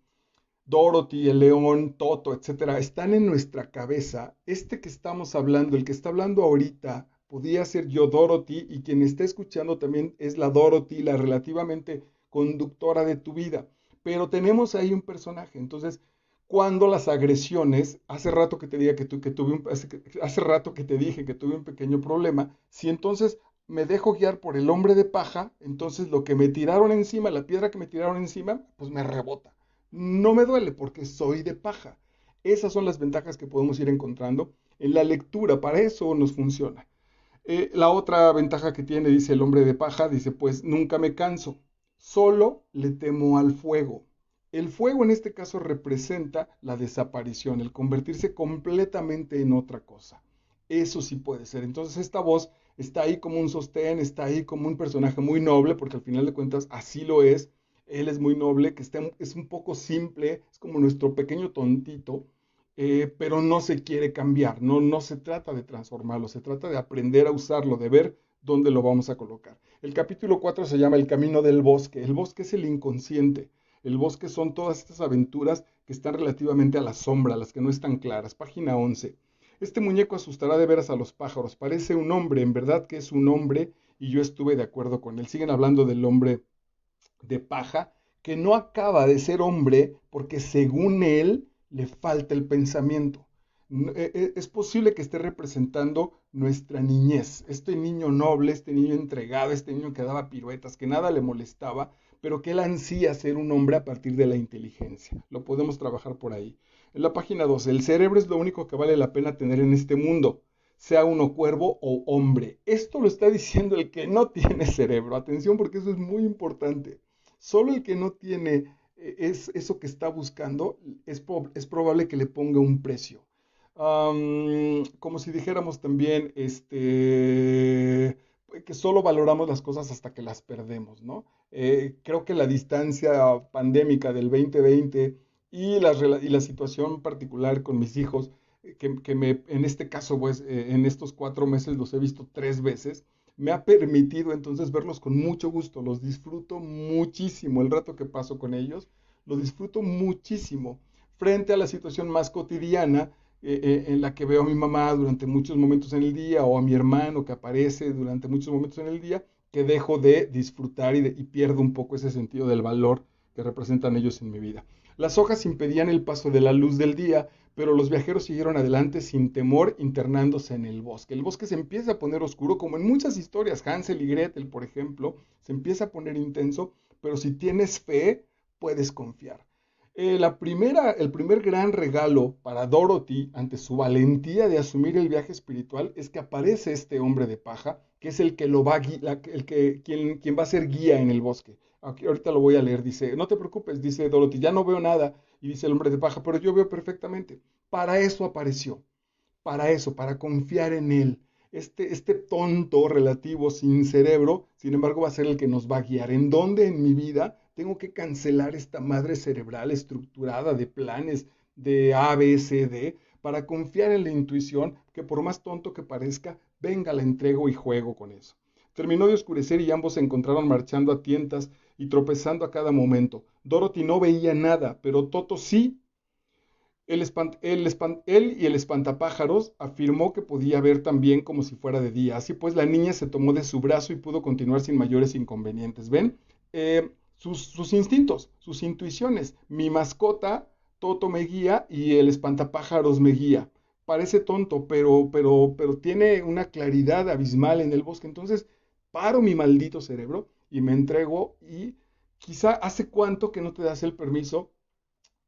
Dorothy, el león, Toto, etcétera, están en nuestra cabeza. Este que estamos hablando, el que está hablando ahorita, podía ser yo, Dorothy, y quien está escuchando también es la Dorothy, la relativamente conductora de tu vida. Pero tenemos ahí un personaje. Entonces, cuando las agresiones, hace rato que te dije hace rato que te dije que tuve un pequeño problema, si entonces me dejo guiar por el hombre de paja, entonces lo que me tiraron encima, la piedra que me tiraron encima, pues me rebota. No me duele porque soy de paja. Esas son las ventajas que podemos ir encontrando en la lectura. Para eso nos funciona. La otra ventaja que tiene, dice el hombre de paja, dice, pues nunca me canso, solo le temo al fuego. El fuego en este caso representa la desaparición, el convertirse completamente en otra cosa. Eso sí puede ser. Entonces esta voz está ahí como un sostén, está ahí como un personaje muy noble, porque al final de cuentas así lo es. Él es muy noble, es un poco simple, es como nuestro pequeño tontito, pero no se quiere cambiar, no se trata de transformarlo, se trata de aprender a usarlo, de ver dónde lo vamos a colocar. El capítulo 4 se llama El camino del bosque. El bosque es el inconsciente. El bosque son todas estas aventuras que están relativamente a la sombra, las que no están claras. Página 11. Este muñeco asustará de veras a los pájaros. Parece un hombre, en verdad que es un hombre, y yo estuve de acuerdo con él. Siguen hablando del hombre de paja, que no acaba de ser hombre porque según él le falta el pensamiento. Es posible que esté representando nuestra niñez, este niño noble, este niño entregado, este niño que daba piruetas, que nada le molestaba, pero que él ansía ser un hombre a partir de la inteligencia. Lo podemos trabajar por ahí. En la página 12, el cerebro es lo único que vale la pena tener en este mundo, sea uno cuervo o hombre. Esto lo está diciendo el que no tiene cerebro. Atención porque eso es muy importante. Solo el que no tiene es eso que está buscando, es probable que le ponga un precio. Como si dijéramos también, que solo valoramos las cosas hasta que las perdemos, ¿no? Creo que la distancia pandémica del 2020 y la situación particular con mis hijos, en este caso, pues, en estos 4 meses los he visto 3 veces, me ha permitido entonces verlos con mucho gusto, los disfruto muchísimo, el rato que paso con ellos, lo disfruto muchísimo, frente a la situación más cotidiana en la que veo a mi mamá durante muchos momentos en el día o a mi hermano que aparece durante muchos momentos en el día, que dejo de disfrutar y pierdo un poco ese sentido del valor que representan ellos en mi vida. Las hojas impedían el paso de la luz del día, pero los viajeros siguieron adelante sin temor, internándose en el bosque. El bosque se empieza a poner oscuro, como en muchas historias, Hansel y Gretel, por ejemplo, se empieza a poner intenso, pero si tienes fe, puedes confiar. El primer gran regalo para Dorothy ante su valentía de asumir el viaje espiritual es que aparece este hombre de paja, que es el que lo va a quien va a ser guía en el bosque. Aquí, ahorita lo voy a leer, dice, no te preocupes, dice Dorothy, ya no veo nada, y dice el hombre de paja, pero yo veo perfectamente. Para eso apareció, para eso, para confiar en él. Este tonto relativo sin cerebro, sin embargo, va a ser el que nos va a guiar. ¿En dónde en mi vida tengo que cancelar esta madre cerebral estructurada de planes de A, B, C, D, para confiar en la intuición que por más tonto que parezca, venga, la entrego y juego con eso? Terminó de oscurecer y ambos se encontraron marchando a tientas y tropezando a cada momento. Dorothy no veía nada, pero Toto sí. Él y el espantapájaros afirmó que podía ver también como si fuera de día. Así pues, la niña se tomó de su brazo y pudo continuar sin mayores inconvenientes. ¿Ven? Sus instintos, sus intuiciones. Mi mascota, Toto, me guía y el espantapájaros me guía. Parece tonto, pero tiene una claridad abismal en el bosque. Entonces, paro mi maldito cerebro y me entrego y quizá hace cuánto que no te das el permiso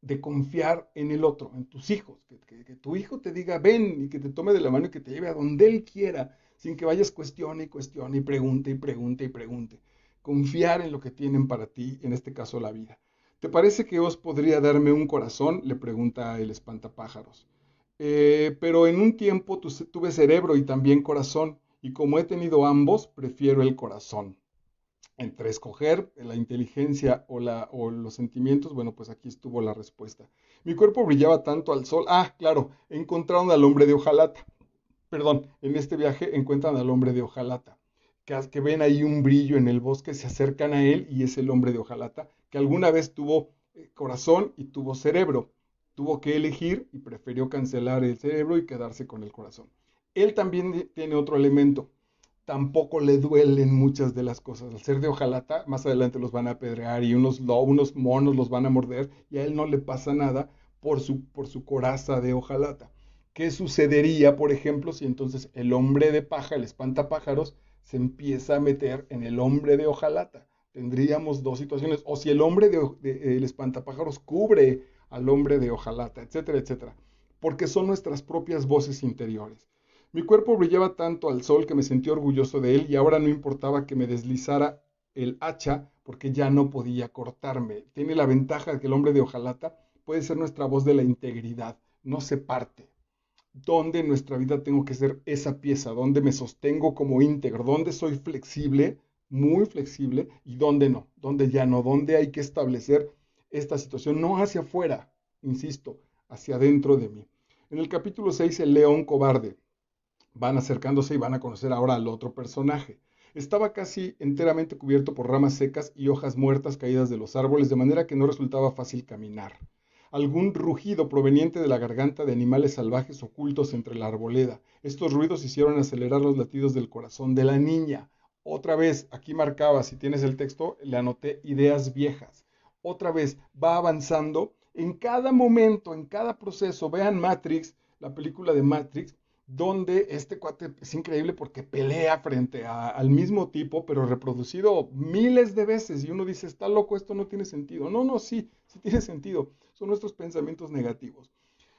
de confiar en el otro, en tus hijos, que tu hijo te diga ven y que te tome de la mano y que te lleve a donde él quiera, sin que vayas cuestione y cuestione y pregunte y pregunte y pregunte. Confiar en lo que tienen para ti, en este caso la vida. ¿Te parece que os podría darme un corazón? Le pregunta el espantapájaros. Pero en un tiempo tuve cerebro y también corazón, y como he tenido ambos, prefiero el corazón. Entre escoger la inteligencia o los sentimientos, bueno, pues aquí estuvo la respuesta. Mi cuerpo brillaba tanto al sol. Ah, claro, encontraron al hombre de hojalata. Perdón, en este viaje encuentran al hombre de hojalata. Que ven ahí un brillo en el bosque, se acercan a él y es el hombre de hojalata, que alguna vez tuvo corazón y tuvo cerebro. Tuvo que elegir y prefirió cancelar el cerebro y quedarse con el corazón. Él también tiene otro elemento, tampoco le duelen muchas de las cosas. Al ser de hojalata, más adelante los van a apedrear y unos monos los van a morder y a él no le pasa nada por su coraza de hojalata. ¿Qué sucedería, por ejemplo, si entonces el hombre de paja, el espantapájaros, se empieza a meter en el hombre de hojalata? Tendríamos dos situaciones. O si el hombre el espantapájaros cubre al hombre de hojalata, etcétera, etcétera. Porque son nuestras propias voces interiores. Mi cuerpo brillaba tanto al sol que me sentí orgulloso de él y ahora no importaba que me deslizara el hacha porque ya no podía cortarme. Tiene la ventaja de que el hombre de hojalata puede ser nuestra voz de la integridad, no se parte. ¿Dónde en nuestra vida tengo que ser esa pieza? ¿Dónde me sostengo como íntegro? ¿Dónde soy flexible, muy flexible? ¿Y dónde no? ¿Dónde ya no? ¿Dónde hay que establecer esta situación? No hacia afuera, insisto, hacia adentro de mí. En el capítulo 6, el león cobarde. Van acercándose y van a conocer ahora al otro personaje. Estaba casi enteramente cubierto por ramas secas y hojas muertas caídas de los árboles, de manera que no resultaba fácil caminar. Algún rugido proveniente de la garganta de animales salvajes ocultos entre la arboleda. Estos ruidos hicieron acelerar los latidos del corazón de la niña. Otra vez, aquí marcaba, si tienes el texto, le anoté ideas viejas. Otra vez, va avanzando en cada momento, en cada proceso. Vean Matrix, la película de Matrix, donde este cuate es increíble porque pelea frente al mismo tipo, pero reproducido miles de veces, y uno dice, está loco, esto no tiene sentido. No, no, sí, sí tiene sentido. Son nuestros pensamientos negativos.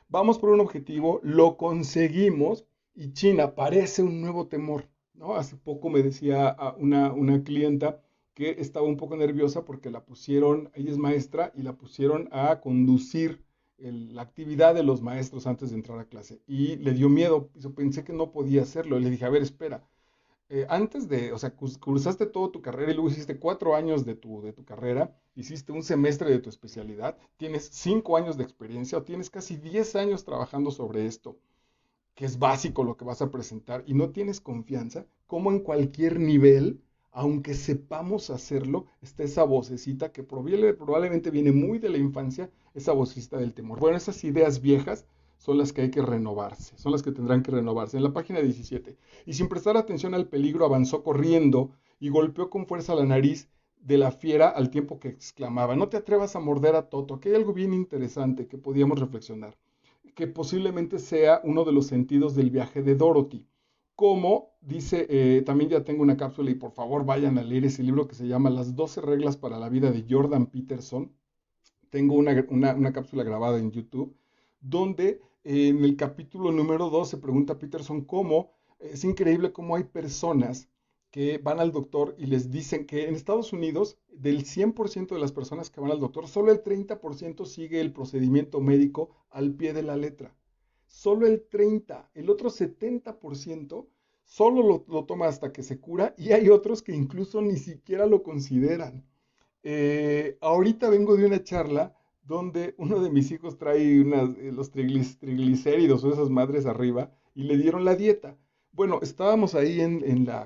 Vamos por un objetivo, lo conseguimos y China aparece un nuevo temor, ¿no? Hace poco me decía una clienta que estaba un poco nerviosa porque la pusieron, ella es maestra, y la pusieron a conducir la actividad de los maestros antes de entrar a clase. Y le dio miedo, yo pensé que no podía hacerlo. Y le dije, a ver, espera, antes de, o sea, cursaste toda tu carrera y luego hiciste 4 años de tu carrera, hiciste un semestre de tu especialidad, tienes 5 años de experiencia o tienes casi 10 años trabajando sobre esto, que es básico lo que vas a presentar, y no tienes confianza, como en cualquier nivel, aunque sepamos hacerlo, está esa vocecita que probablemente viene muy de la infancia, esa vocecita del temor. Bueno, esas ideas viejas son las que hay que renovarse, son las que tendrán que renovarse. En la página 17, y sin prestar atención al peligro, avanzó corriendo y golpeó con fuerza la nariz de la fiera al tiempo que exclamaba, no te atrevas a morder a Toto. Aquí hay algo bien interesante que podíamos reflexionar, que posiblemente sea uno de los sentidos del viaje de Dorothy. Como dice, también ya tengo una cápsula y por favor vayan a leer ese libro que se llama Las 12 reglas para la vida de Jordan Peterson. Tengo una cápsula grabada en YouTube donde en el capítulo número 2 se pregunta a Peterson cómo es increíble cómo hay personas que van al doctor y les dicen que en Estados Unidos, del 100% de las personas que van al doctor, solo el 30% sigue el procedimiento médico al pie de la letra. Solo el 30%, el otro 70% solo lo toma hasta que se cura, y hay otros que incluso ni siquiera lo consideran. Ahorita vengo de una charla donde uno de mis hijos trae los triglicéridos o esas madres arriba y le dieron la dieta. Bueno, estábamos ahí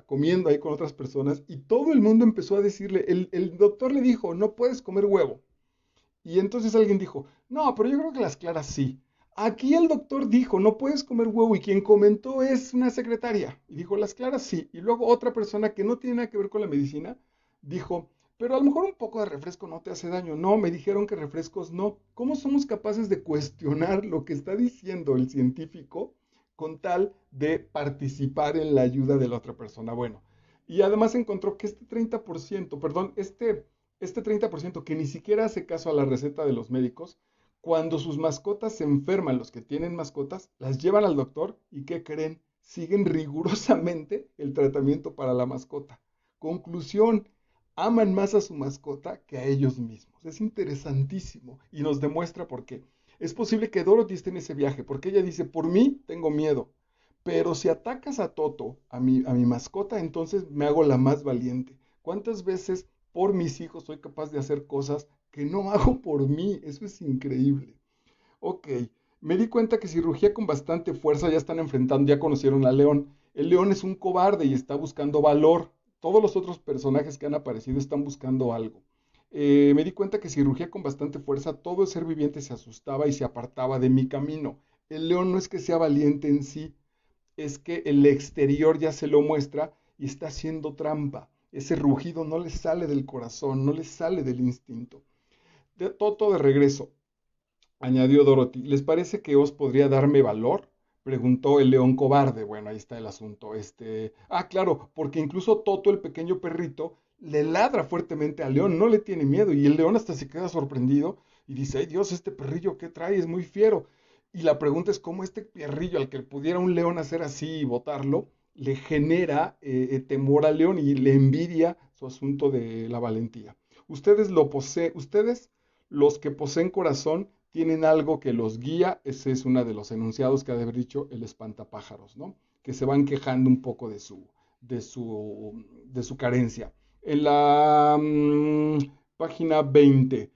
comiendo ahí con otras personas y todo el mundo empezó a decirle, el doctor le dijo, no puedes comer huevo. Y entonces alguien dijo, no, pero yo creo que las claras sí. Aquí el doctor dijo, no puedes comer huevo, y quien comentó es una secretaria. Y dijo, las claras sí. Y luego otra persona que no tiene nada que ver con la medicina dijo, pero a lo mejor un poco de refresco no te hace daño. No, me dijeron que refrescos no. ¿Cómo somos capaces de cuestionar lo que está diciendo el científico con tal de participar en la ayuda de la otra persona? Bueno, y además encontró que este 30%, perdón, este 30% que ni siquiera hace caso a la receta de los médicos, cuando sus mascotas se enferman, los que tienen mascotas, las llevan al doctor y ¿qué creen? Siguen rigurosamente el tratamiento para la mascota. Conclusión, aman más a su mascota que a ellos mismos. Es interesantísimo y nos demuestra por qué. Es posible que Dorothy esté en ese viaje, porque ella dice, por mí tengo miedo, pero si atacas a Toto, a mi mascota, entonces me hago la más valiente. ¿Cuántas veces por mis hijos soy capaz de hacer cosas que no hago por mí? Eso es increíble. Ok, me di cuenta que si rugía con bastante fuerza ya están enfrentando, ya conocieron al león. El león es un cobarde y está buscando valor. Todos los otros personajes que han aparecido están buscando algo. Me di cuenta que si rugía con bastante fuerza, todo el ser viviente se asustaba y se apartaba de mi camino. El león no es que sea valiente en sí, es que el exterior ya se lo muestra y está haciendo trampa. Ese rugido no le sale del corazón, no le sale del instinto. Toto de regreso, añadió Dorothy. ¿Les parece que os podría darme valor? Preguntó el león cobarde. Bueno, ahí está el asunto. Claro, porque incluso Toto, el pequeño perrito, le ladra fuertemente al león, no le tiene miedo, y el león hasta se queda sorprendido y dice, ay Dios, este perrillo que trae es muy fiero. Y la pregunta es cómo este perrillo, al que pudiera un león hacer así y botarlo, le genera temor al león y le envidia su asunto de la valentía. Ustedes, los que poseen corazón, tienen algo que los guía. Ese es uno de los enunciados que ha de haber dicho el espantapájaros, ¿no? Que se van quejando un poco de su carencia. En la página 20,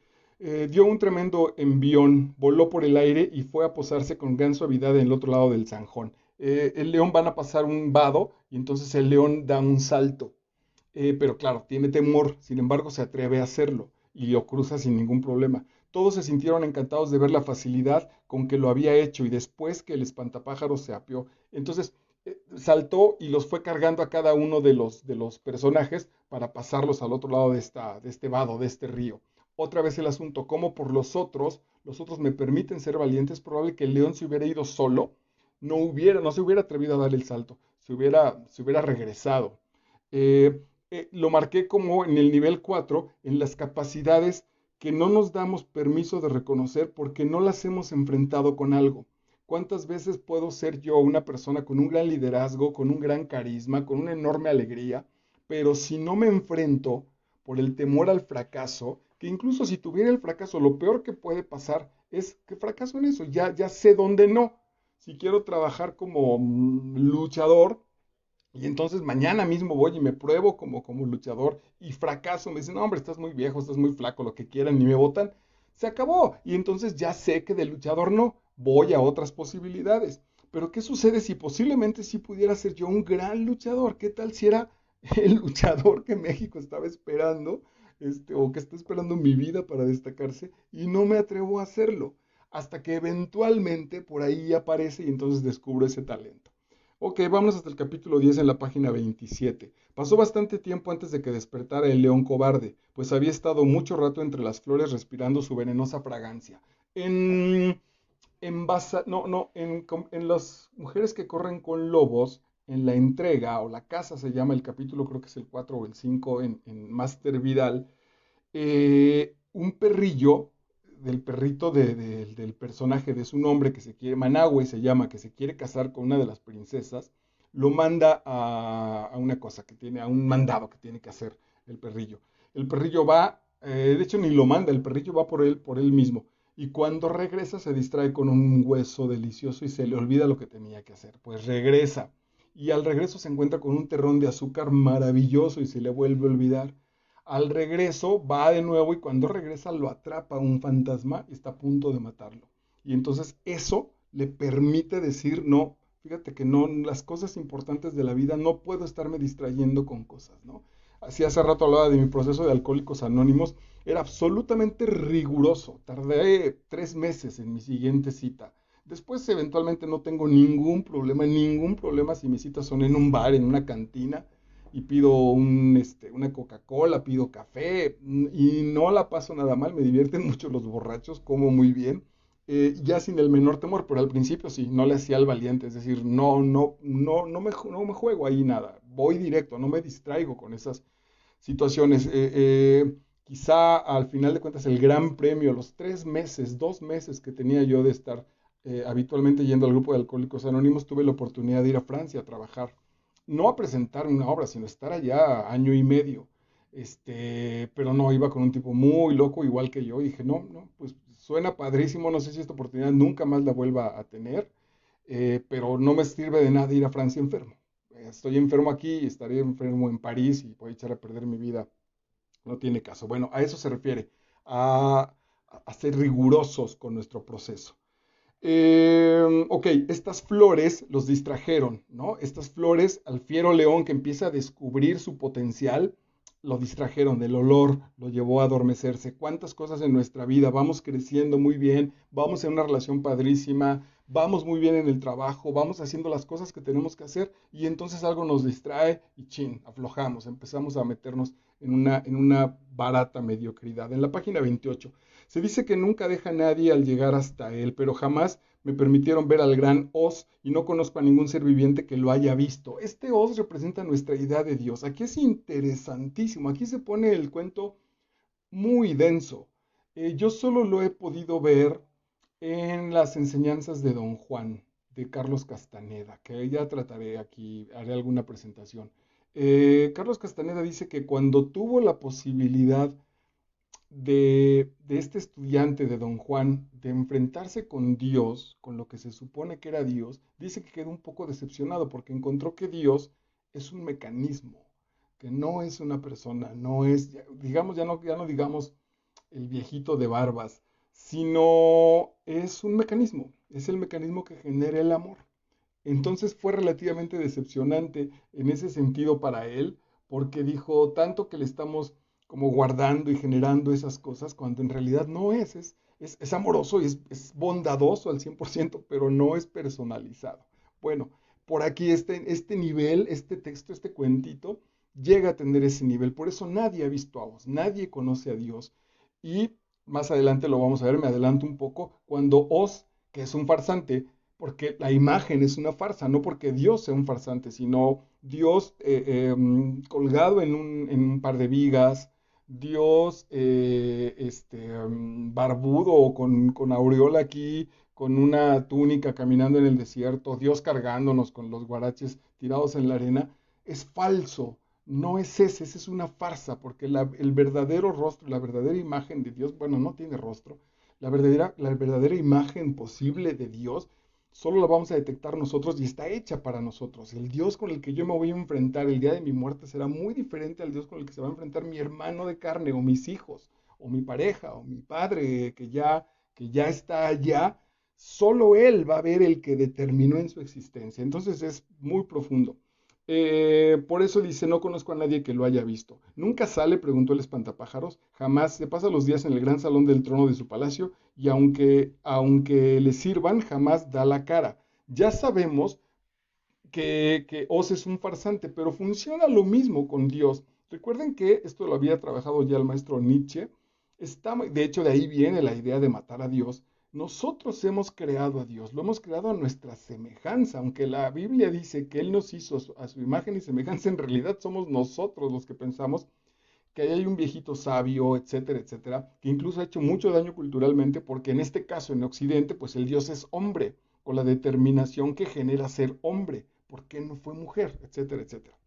dio un tremendo envión, voló por el aire y fue a posarse con gran suavidad en el otro lado del zanjón. El león van a pasar un vado y entonces el león da un salto. Pero claro, tiene temor, sin embargo se atreve a hacerlo y lo cruza sin ningún problema. Todos se sintieron encantados de ver la facilidad con que lo había hecho, y después que el espantapájaros se apió. Entonces saltó y los fue cargando a cada uno de los personajes para pasarlos al otro lado de este vado, de este río. Otra vez el asunto, como por los otros me permiten ser valientes. Es probable que el león se hubiera ido solo, no se hubiera atrevido a dar el salto, se hubiera regresado. Eh, lo marqué como en el nivel 4, en las capacidades que no nos damos permiso de reconocer porque no las hemos enfrentado con algo. ¿Cuántas veces puedo ser yo una persona con un gran liderazgo, con un gran carisma, con una enorme alegría, pero si no me enfrento por el temor al fracaso, que incluso si tuviera el fracaso, lo peor que puede pasar es que fracaso en eso, ya sé dónde no. Si quiero trabajar como luchador, y entonces mañana mismo voy y me pruebo como luchador y fracaso, me dicen, no, hombre, estás muy viejo, estás muy flaco, lo que quieran, y me votan, se acabó. Y entonces ya sé que de luchador no, voy a otras posibilidades. Pero ¿qué sucede si posiblemente sí pudiera ser yo un gran luchador? ¿Qué tal si era el luchador que México estaba esperando, o que está esperando mi vida para destacarse y no me atrevo a hacerlo? Hasta que eventualmente por ahí aparece y entonces descubro ese talento. Ok, vamos hasta el capítulo 10 en la página 27. Pasó bastante tiempo antes de que despertara el león cobarde, pues había estado mucho rato entre las flores respirando su venenosa fragancia. En, en las mujeres que corren con lobos, en la entrega o la casa se llama el capítulo, creo que es el 4 o el 5 en Master Vidal, un perrillo del perrito del personaje de su nombre que se quiere, Manahue se llama, que se quiere casar con una de las princesas, lo manda a una cosa que tiene, a un mandado que tiene que hacer el perrillo. El perrillo va, de hecho ni lo manda, el perrillo va por él mismo. Y cuando regresa se distrae con un hueso delicioso y se le olvida lo que tenía que hacer. Pues regresa. Y al regreso se encuentra con un terrón de azúcar maravilloso y se le vuelve a olvidar. Al regreso va de nuevo y cuando regresa lo atrapa un fantasma y está a punto de matarlo. Y entonces eso le permite decir, no, fíjate que no, las cosas importantes de la vida no puedo estarme distrayendo con cosas, ¿no? Así hace rato hablaba de mi proceso de Alcohólicos Anónimos, era absolutamente riguroso. Tardé 3 meses en mi siguiente cita. Después eventualmente no tengo ningún problema si mis citas son en un bar, en una cantina, y pido una Coca-Cola, pido café y no la paso nada mal, me divierten mucho los borrachos, como muy bien, ya sin el menor temor, pero al principio sí, no le hacía al valiente, es decir, no me juego ahí nada, voy directo, no me distraigo con esas situaciones. Quizá al final de cuentas el gran premio, los 3 meses, 2 meses que tenía yo de estar habitualmente yendo al grupo de Alcohólicos Anónimos, tuve la oportunidad de ir a Francia a trabajar, no a presentar una obra, sino estar allá año y medio. Pero no, iba con un tipo muy loco, igual que yo, y dije, no, no, pues suena padrísimo, no sé si esta oportunidad nunca más la vuelva a tener, pero no me sirve de nada ir a Francia enfermo. Estoy enfermo aquí y estaré enfermo en París y voy a echar a perder mi vida. No tiene caso. Bueno, a eso se refiere, a, a ser rigurosos con nuestro proceso. Ok, estas flores los distrajeron, ¿no? Estas flores, al fiero león que empieza a descubrir su potencial, lo distrajeron, el olor lo llevó a adormecerse. ¿Cuántas cosas en nuestra vida? Vamos creciendo muy bien, vamos en una relación padrísima, vamos muy bien en el trabajo, vamos haciendo las cosas que tenemos que hacer y entonces algo nos distrae y chin, aflojamos, empezamos a meternos en una barata mediocridad. En la página 28 se dice que nunca deja a nadie al llegar hasta él, pero jamás me permitieron ver al gran Oz y no conozco a ningún ser viviente que lo haya visto. Este Oz representa nuestra idea de Dios. Aquí es interesantísimo, aquí se pone el cuento muy denso. Yo solo lo he podido ver en las enseñanzas de Don Juan, de Carlos Castaneda, que ya trataré aquí, haré alguna presentación. Carlos Castaneda dice que cuando tuvo la posibilidad de este estudiante de Don Juan de enfrentarse con Dios, con lo que se supone que era Dios, dice que quedó un poco decepcionado porque encontró que Dios es un mecanismo, que no es una persona, no es, digamos, ya no digamos el viejito de barbas, sino es un mecanismo, es el mecanismo que genera el amor. Entonces fue relativamente decepcionante en ese sentido para él, porque dijo tanto que le estamos como guardando y generando esas cosas, cuando en realidad no es amoroso y es bondadoso al 100%, pero no es personalizado. Bueno, por aquí este nivel, este texto, este cuentito, llega a tener ese nivel. Por eso nadie ha visto a Dios, nadie conoce a Dios. Y más adelante lo vamos a ver, me adelanto un poco, cuando Oz, que es un farsante, porque la imagen es una farsa, no porque Dios sea un farsante, sino Dios colgado en un par de vigas, Dios barbudo o con aureola aquí, con una túnica caminando en el desierto, Dios cargándonos con los guaraches tirados en la arena, es falso. No es esa es una farsa, porque el verdadero rostro, la verdadera imagen de Dios, bueno, no tiene rostro, la verdadera imagen posible de Dios, solo la vamos a detectar nosotros y está hecha para nosotros. El Dios con el que yo me voy a enfrentar el día de mi muerte será muy diferente al Dios con el que se va a enfrentar mi hermano de carne o mis hijos o mi pareja o mi padre que ya está allá. Solo Él va a ver el que determinó en su existencia. Entonces es muy profundo. Por eso dice, no conozco a nadie que lo haya visto. ¿Nunca sale? Preguntó el espantapájaros. Jamás. Se pasa los días en el gran salón del trono de su palacio y aunque le sirvan, jamás da la cara. Ya sabemos que Oz es un farsante, pero funciona lo mismo con Dios. Recuerden que esto lo había trabajado ya el maestro Nietzsche. De hecho, de ahí viene la idea de matar a Dios. Nosotros hemos creado a Dios, lo hemos creado a nuestra semejanza, aunque la Biblia dice que Él nos hizo a su imagen y semejanza, en realidad somos nosotros los que pensamos que ahí hay un viejito sabio, etcétera, etcétera, que incluso ha hecho mucho daño culturalmente, porque en este caso, en Occidente, pues el Dios es hombre, con la determinación que genera ser hombre, ¿por qué no fue mujer? Etcétera, etcétera.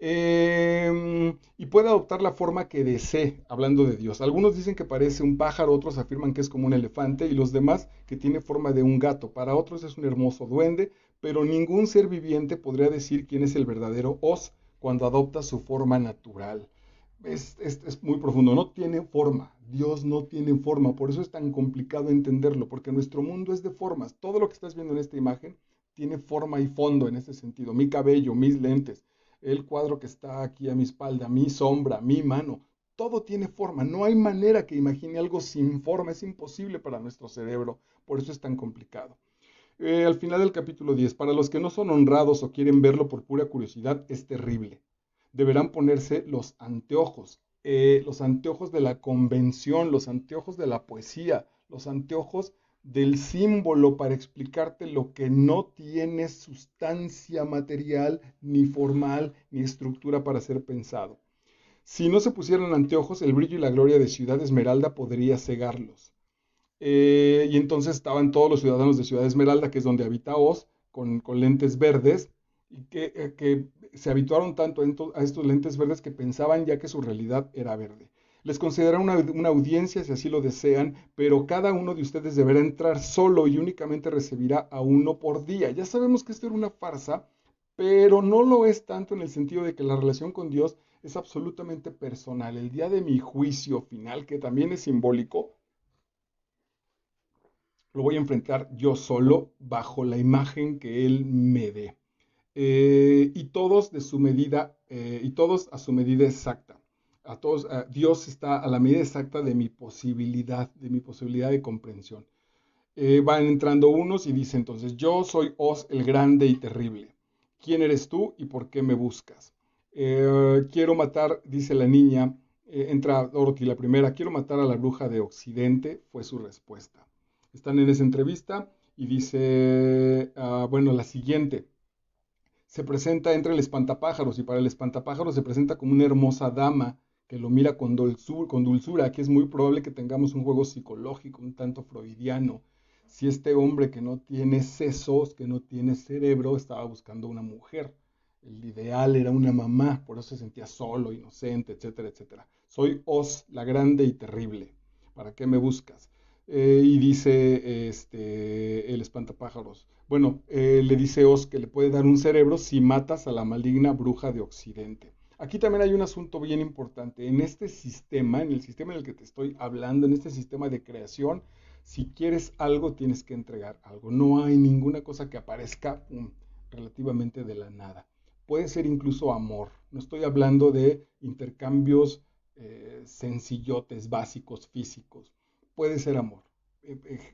Y puede adoptar la forma que desee, hablando de Dios. Algunos dicen que parece un pájaro, otros afirman que es como un elefante y los demás que tiene forma de un gato. Para otros es un hermoso duende, pero ningún ser viviente podría decir quién es el verdadero Oz cuando adopta su forma natural. Es muy profundo, no tiene forma, Dios no tiene forma, por eso es tan complicado entenderlo, porque nuestro mundo es de formas. Todo lo que estás viendo en esta imagen tiene forma y fondo en ese sentido. Mi cabello, mis lentes, el cuadro que está aquí a mi espalda, mi sombra, mi mano, todo tiene forma. No hay manera que imagine algo sin forma, es imposible para nuestro cerebro, por eso es tan complicado. Al final del capítulo 10, para los que no son honrados o quieren verlo por pura curiosidad, es terrible. Deberán ponerse los anteojos de la convención, los anteojos de la poesía, los anteojos del símbolo para explicarte lo que no tiene sustancia material, ni formal, ni estructura para ser pensado. Si no se pusieran anteojos, el brillo y la gloria de Ciudad Esmeralda podría cegarlos. Y entonces estaban todos los ciudadanos de Ciudad Esmeralda, que es donde habita Oz, con lentes verdes, y que se habituaron tanto a estos lentes verdes que pensaban ya que su realidad era verde. Les concederán una audiencia si así lo desean, pero cada uno de ustedes deberá entrar solo y únicamente recibirá a uno por día. Ya sabemos que esto era una farsa, pero no lo es tanto en el sentido de que la relación con Dios es absolutamente personal. El día de mi juicio final, que también es simbólico, lo voy a enfrentar yo solo bajo la imagen que Él me dé. Y todos de su medida, y todos a su medida exacta. Dios está a la medida exacta de mi posibilidad de comprensión. Van entrando unos y dice entonces, yo soy Oz el grande y terrible. ¿Quién eres tú y por qué me buscas? Quiero matar, dice la niña, entra Dorothy la primera, quiero matar a la bruja de Occidente, fue su respuesta. Están en esa entrevista y dice, bueno, la siguiente, se presenta entre el espantapájaros y para el espantapájaros se presenta como una hermosa dama que lo mira con dulzura. Aquí es muy probable que tengamos un juego psicológico, un tanto freudiano. Si este hombre que no tiene sesos, que no tiene cerebro, estaba buscando una mujer. El ideal era una mamá, por eso se sentía solo, inocente, etcétera, etcétera. Soy Oz, la grande y terrible. ¿Para qué me buscas? Y dice el espantapájaros. Bueno, le dice Oz que le puede dar un cerebro si matas a la maligna bruja de Occidente. Aquí también hay un asunto bien importante. En este sistema, en el sistema en el que te estoy hablando, en este sistema de creación, si quieres algo, tienes que entregar algo. No hay ninguna cosa que aparezca relativamente de la nada. Puede ser incluso amor. No estoy hablando de intercambios sencillotes, básicos, físicos. Puede ser amor.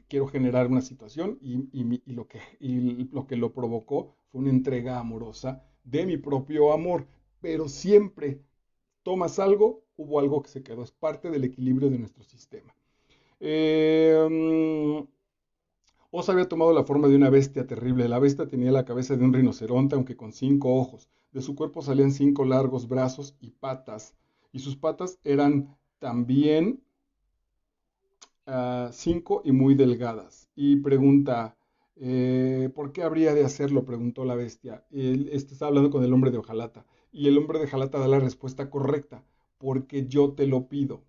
Quiero generar una situación y lo que lo provocó fue una entrega amorosa de mi propio amor, pero siempre tomas algo, hubo algo que se quedó, es parte del equilibrio de nuestro sistema. Oz había tomado la forma de una bestia terrible. La bestia tenía la cabeza de un rinoceronte, aunque con 5 ojos. De su cuerpo salían 5 largos brazos y patas, y sus patas eran también 5 y muy delgadas. Y pregunta, ¿por qué habría de hacerlo? Preguntó la bestia. Este está hablando con el hombre de hojalata. Y el hombre de hojalata da la respuesta correcta, porque yo te lo pido.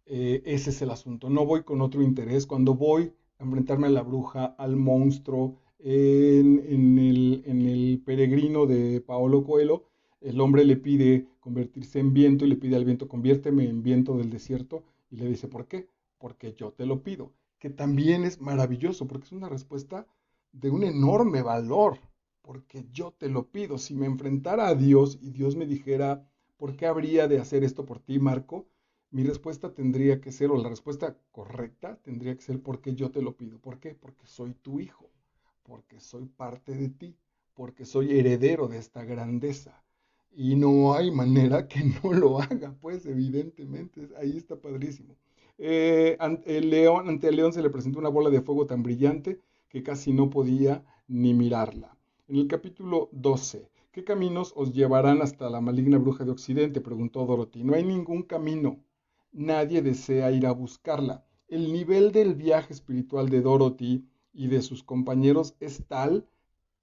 Ese es el asunto. No voy con otro interés. Cuando voy a enfrentarme a la bruja, al monstruo, en el peregrino de Paolo Coelho, el hombre le pide convertirse en viento y le pide al viento, conviérteme en viento del desierto. Y le dice, ¿por qué? Porque yo te lo pido. Que también es maravilloso, porque es una respuesta de un enorme valor. Porque yo te lo pido. Si me enfrentara a Dios y Dios me dijera, ¿por qué habría de hacer esto por ti, Marco? Mi respuesta tendría que ser, o la respuesta correcta tendría que ser porque yo te lo pido. ¿Por qué? Porque soy tu hijo, porque soy parte de ti, porque soy heredero de esta grandeza. Y no hay manera que no lo haga, pues evidentemente, ahí está padrísimo. Ante el león se le presentó una bola de fuego tan brillante que casi no podía ni mirarla. En el capítulo 12, ¿qué caminos os llevarán hasta la maligna bruja de Occidente? Preguntó Dorothy. No hay ningún camino. Nadie desea ir a buscarla. El nivel del viaje espiritual de Dorothy y de sus compañeros es tal,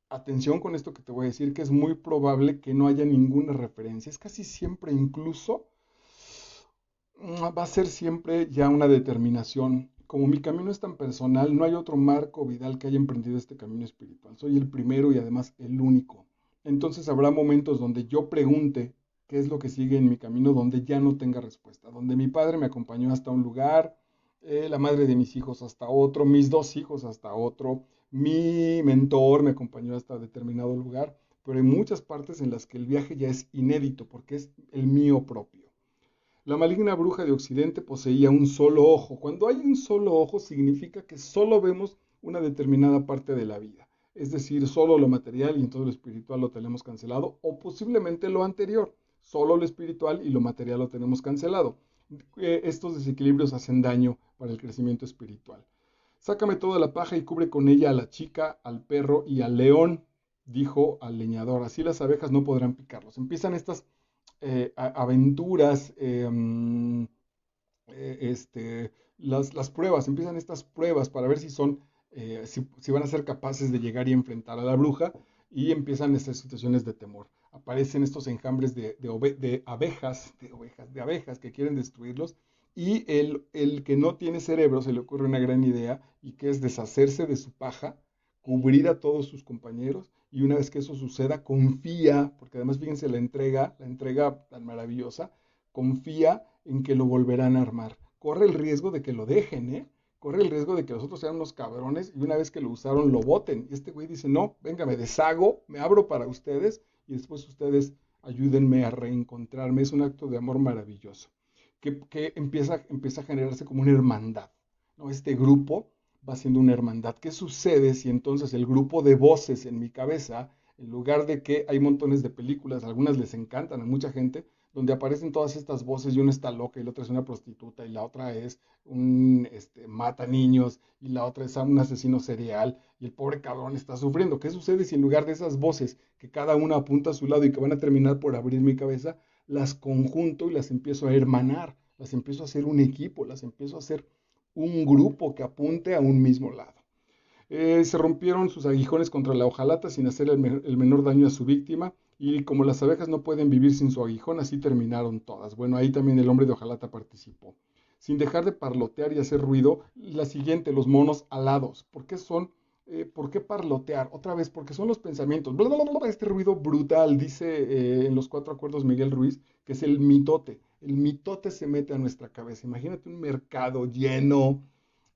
atención con esto que te voy a decir, que es muy probable que no haya ninguna referencia. Es casi siempre incluso, va a ser siempre ya una determinación. Como mi camino es tan personal, no hay otro Marco Vidal que haya emprendido este camino espiritual. Soy el primero y además el único. Entonces habrá momentos donde yo pregunte qué es lo que sigue en mi camino, donde ya no tenga respuesta, donde mi padre me acompañó hasta un lugar, la madre de mis hijos hasta otro, mis dos hijos hasta otro, mi mentor me acompañó hasta determinado lugar, pero hay muchas partes en las que el viaje ya es inédito porque es el mío propio. La maligna bruja de Occidente poseía un solo ojo. Cuando hay un solo ojo significa que solo vemos una determinada parte de la vida. Es decir, solo lo material y entonces lo espiritual lo tenemos cancelado, o posiblemente lo anterior, solo lo espiritual y lo material lo tenemos cancelado. Estos desequilibrios hacen daño para el crecimiento espiritual. Sácame toda la paja y cubre con ella a la chica, al perro y al león, dijo al leñador. Así las abejas no podrán picarlos. Empiezan estas aventuras, las pruebas, empiezan estas pruebas para ver si van a ser capaces de llegar y enfrentar a la bruja, y empiezan estas situaciones de temor. Aparecen estos enjambres de abejas que quieren destruirlos, y el que no tiene cerebro se le ocurre una gran idea, y que es deshacerse de su paja, cubrir a todos sus compañeros, y una vez que eso suceda, confía, porque además fíjense la entrega tan maravillosa, confía en que lo volverán a armar. Corre el riesgo de que lo dejen, ¿eh? Corre el riesgo de que los otros sean unos cabrones y una vez que lo usaron lo boten. Y este güey dice, no, venga, me deshago, me abro para ustedes y después ustedes ayúdenme a reencontrarme. Es un acto de amor maravilloso que empieza a generarse como una hermandad, ¿no? Este grupo va siendo una hermandad. ¿Qué sucede si entonces el grupo de voces en mi cabeza, en lugar de que hay montones de películas, algunas les encantan a mucha gente, donde aparecen todas estas voces y una está loca y la otra es una prostituta y la otra es un mata niños y la otra es un asesino serial y el pobre cabrón está sufriendo? ¿Qué sucede si en lugar de esas voces que cada una apunta a su lado y que van a terminar por abrir mi cabeza, las conjunto y las empiezo a hermanar, las empiezo a hacer un equipo, las empiezo a hacer un grupo que apunte a un mismo lado? Se rompieron sus aguijones contra la hojalata sin hacer el menor daño a su víctima, y como las abejas no pueden vivir sin su aguijón, así terminaron todas. Bueno, ahí también el hombre de hojalata participó. Sin dejar de parlotear y hacer ruido, la siguiente, los monos alados. ¿Por qué parlotear? Otra vez, porque son los pensamientos. Bla, bla, bla, bla, este ruido brutal, dice en los 4 acuerdos Miguel Ruiz, que es el mitote. El mitote se mete a nuestra cabeza. Imagínate un mercado lleno,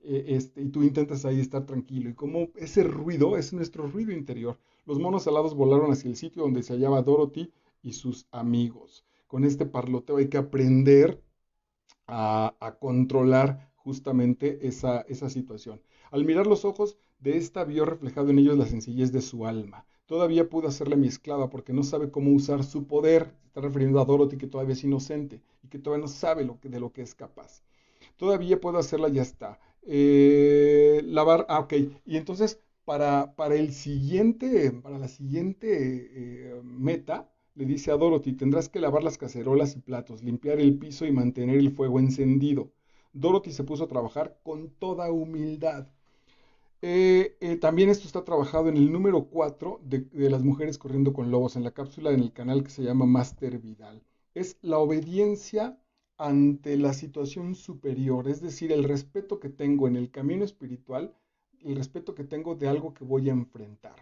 y tú intentas ahí estar tranquilo. Y como ese ruido es nuestro ruido interior. Los monos alados volaron hacia el sitio donde se hallaba Dorothy y sus amigos. Con este parloteo hay que aprender a controlar justamente esa situación. Al mirar los ojos de esta, vio reflejado en ellos la sencillez de su alma. Todavía pudo hacerle mi esclava porque no sabe cómo usar su poder. Se está refiriendo a Dorothy, que todavía es inocente y que todavía no sabe de lo que es capaz. Todavía puedo hacerla, ya está. Lavar, ok. Y entonces, para la siguiente meta, le dice a Dorothy, tendrás que lavar las cacerolas y platos, limpiar el piso y mantener el fuego encendido. Dorothy se puso a trabajar con toda humildad. También esto está trabajado en el número 4 de las mujeres corriendo con lobos, en la cápsula en el canal que se llama Master Vidal. Es la obediencia ante la situación superior, es decir, el respeto que tengo en el camino espiritual, el respeto que tengo de algo que voy a enfrentar.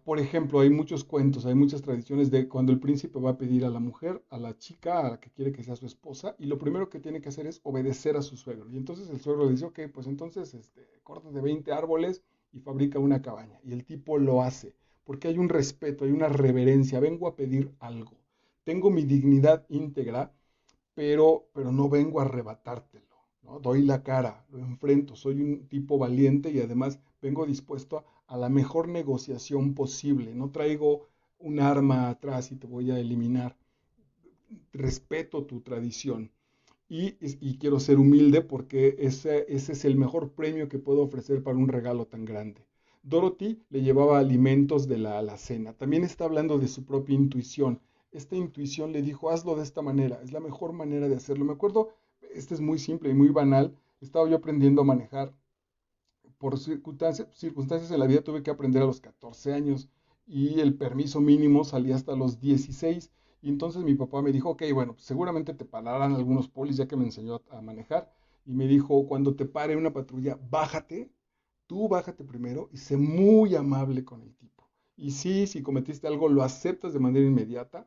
Por ejemplo, hay muchos cuentos, hay muchas tradiciones de cuando el príncipe va a pedir a la mujer, a la chica, a la que quiere que sea su esposa, y lo primero que tiene que hacer es obedecer a su suegro. Y entonces el suegro le dice, ok, pues entonces córtate 20 árboles y fabrica una cabaña. Y el tipo lo hace, porque hay un respeto, hay una reverencia, vengo a pedir algo. Tengo mi dignidad íntegra, pero no vengo a arrebatártelo, ¿no? Doy la cara, lo enfrento, soy un tipo valiente y además vengo dispuesto a la mejor negociación posible. No traigo un arma atrás y te voy a eliminar. Respeto tu tradición y quiero ser humilde porque ese es el mejor premio que puedo ofrecer para un regalo tan grande. Dorothy le llevaba alimentos de la alacena. También está hablando de su propia intuición. Esta intuición le dijo, hazlo de esta manera, es la mejor manera de hacerlo. Me acuerdo, este es muy simple y muy banal, estaba yo aprendiendo a manejar. Por circunstancias en la vida tuve que aprender a los 14 años y el permiso mínimo salía hasta los 16. Y entonces mi papá me dijo, ok, bueno, pues seguramente te pararán algunos polis ya que me enseñó a manejar. Y me dijo, cuando te pare una patrulla, bájate, tú bájate primero y sé muy amable con el tipo. Y sí, si cometiste algo, lo aceptas de manera inmediata.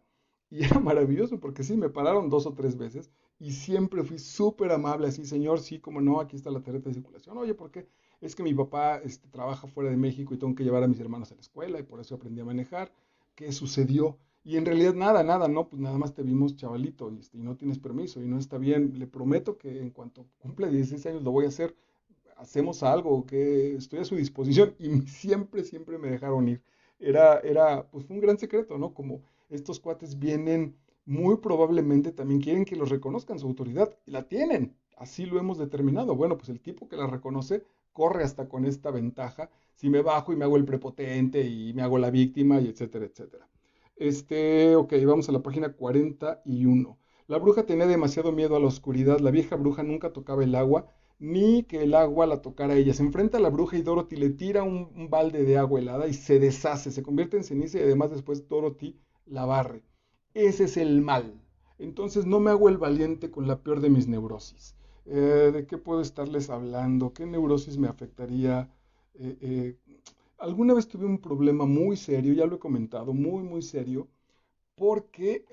Y era maravilloso porque sí, me pararon 2 o 3 veces y siempre fui súper amable, así, señor, sí, como no, aquí está la tarjeta de circulación. Oye, ¿por qué? Es que mi papá trabaja fuera de México y tengo que llevar a mis hermanos a la escuela y por eso aprendí a manejar. ¿Qué sucedió? Y en realidad nada, nada, no, pues nada más te vimos chavalito y no tienes permiso y no está bien. Le prometo que en cuanto cumpla 16 años lo voy a hacer, hacemos algo, que estoy a su disposición y siempre, siempre me dejaron ir. Pues fue un gran secreto, ¿no? Como estos cuates vienen, muy probablemente también quieren que los reconozcan su autoridad y la tienen, así lo hemos determinado. Bueno, pues el tipo que la reconoce corre hasta con esta ventaja, si me bajo y me hago el prepotente y me hago la víctima y etcétera, etcétera. Ok, vamos a la página 41. La bruja tenía demasiado miedo a la oscuridad. La vieja bruja nunca tocaba el agua, ni que el agua la tocara a ella. Se enfrenta a la bruja y Dorothy le tira un balde de agua helada y se deshace, se convierte en ceniza y además después Dorothy la barre. Ese es el mal. Entonces no me hago el valiente con la peor de mis neurosis. ¿De qué puedo estarles hablando? ¿Qué neurosis me afectaría? Eh, eh, Alguna vez tuve un problema muy serio, ya lo he comentado, muy, muy serio, porque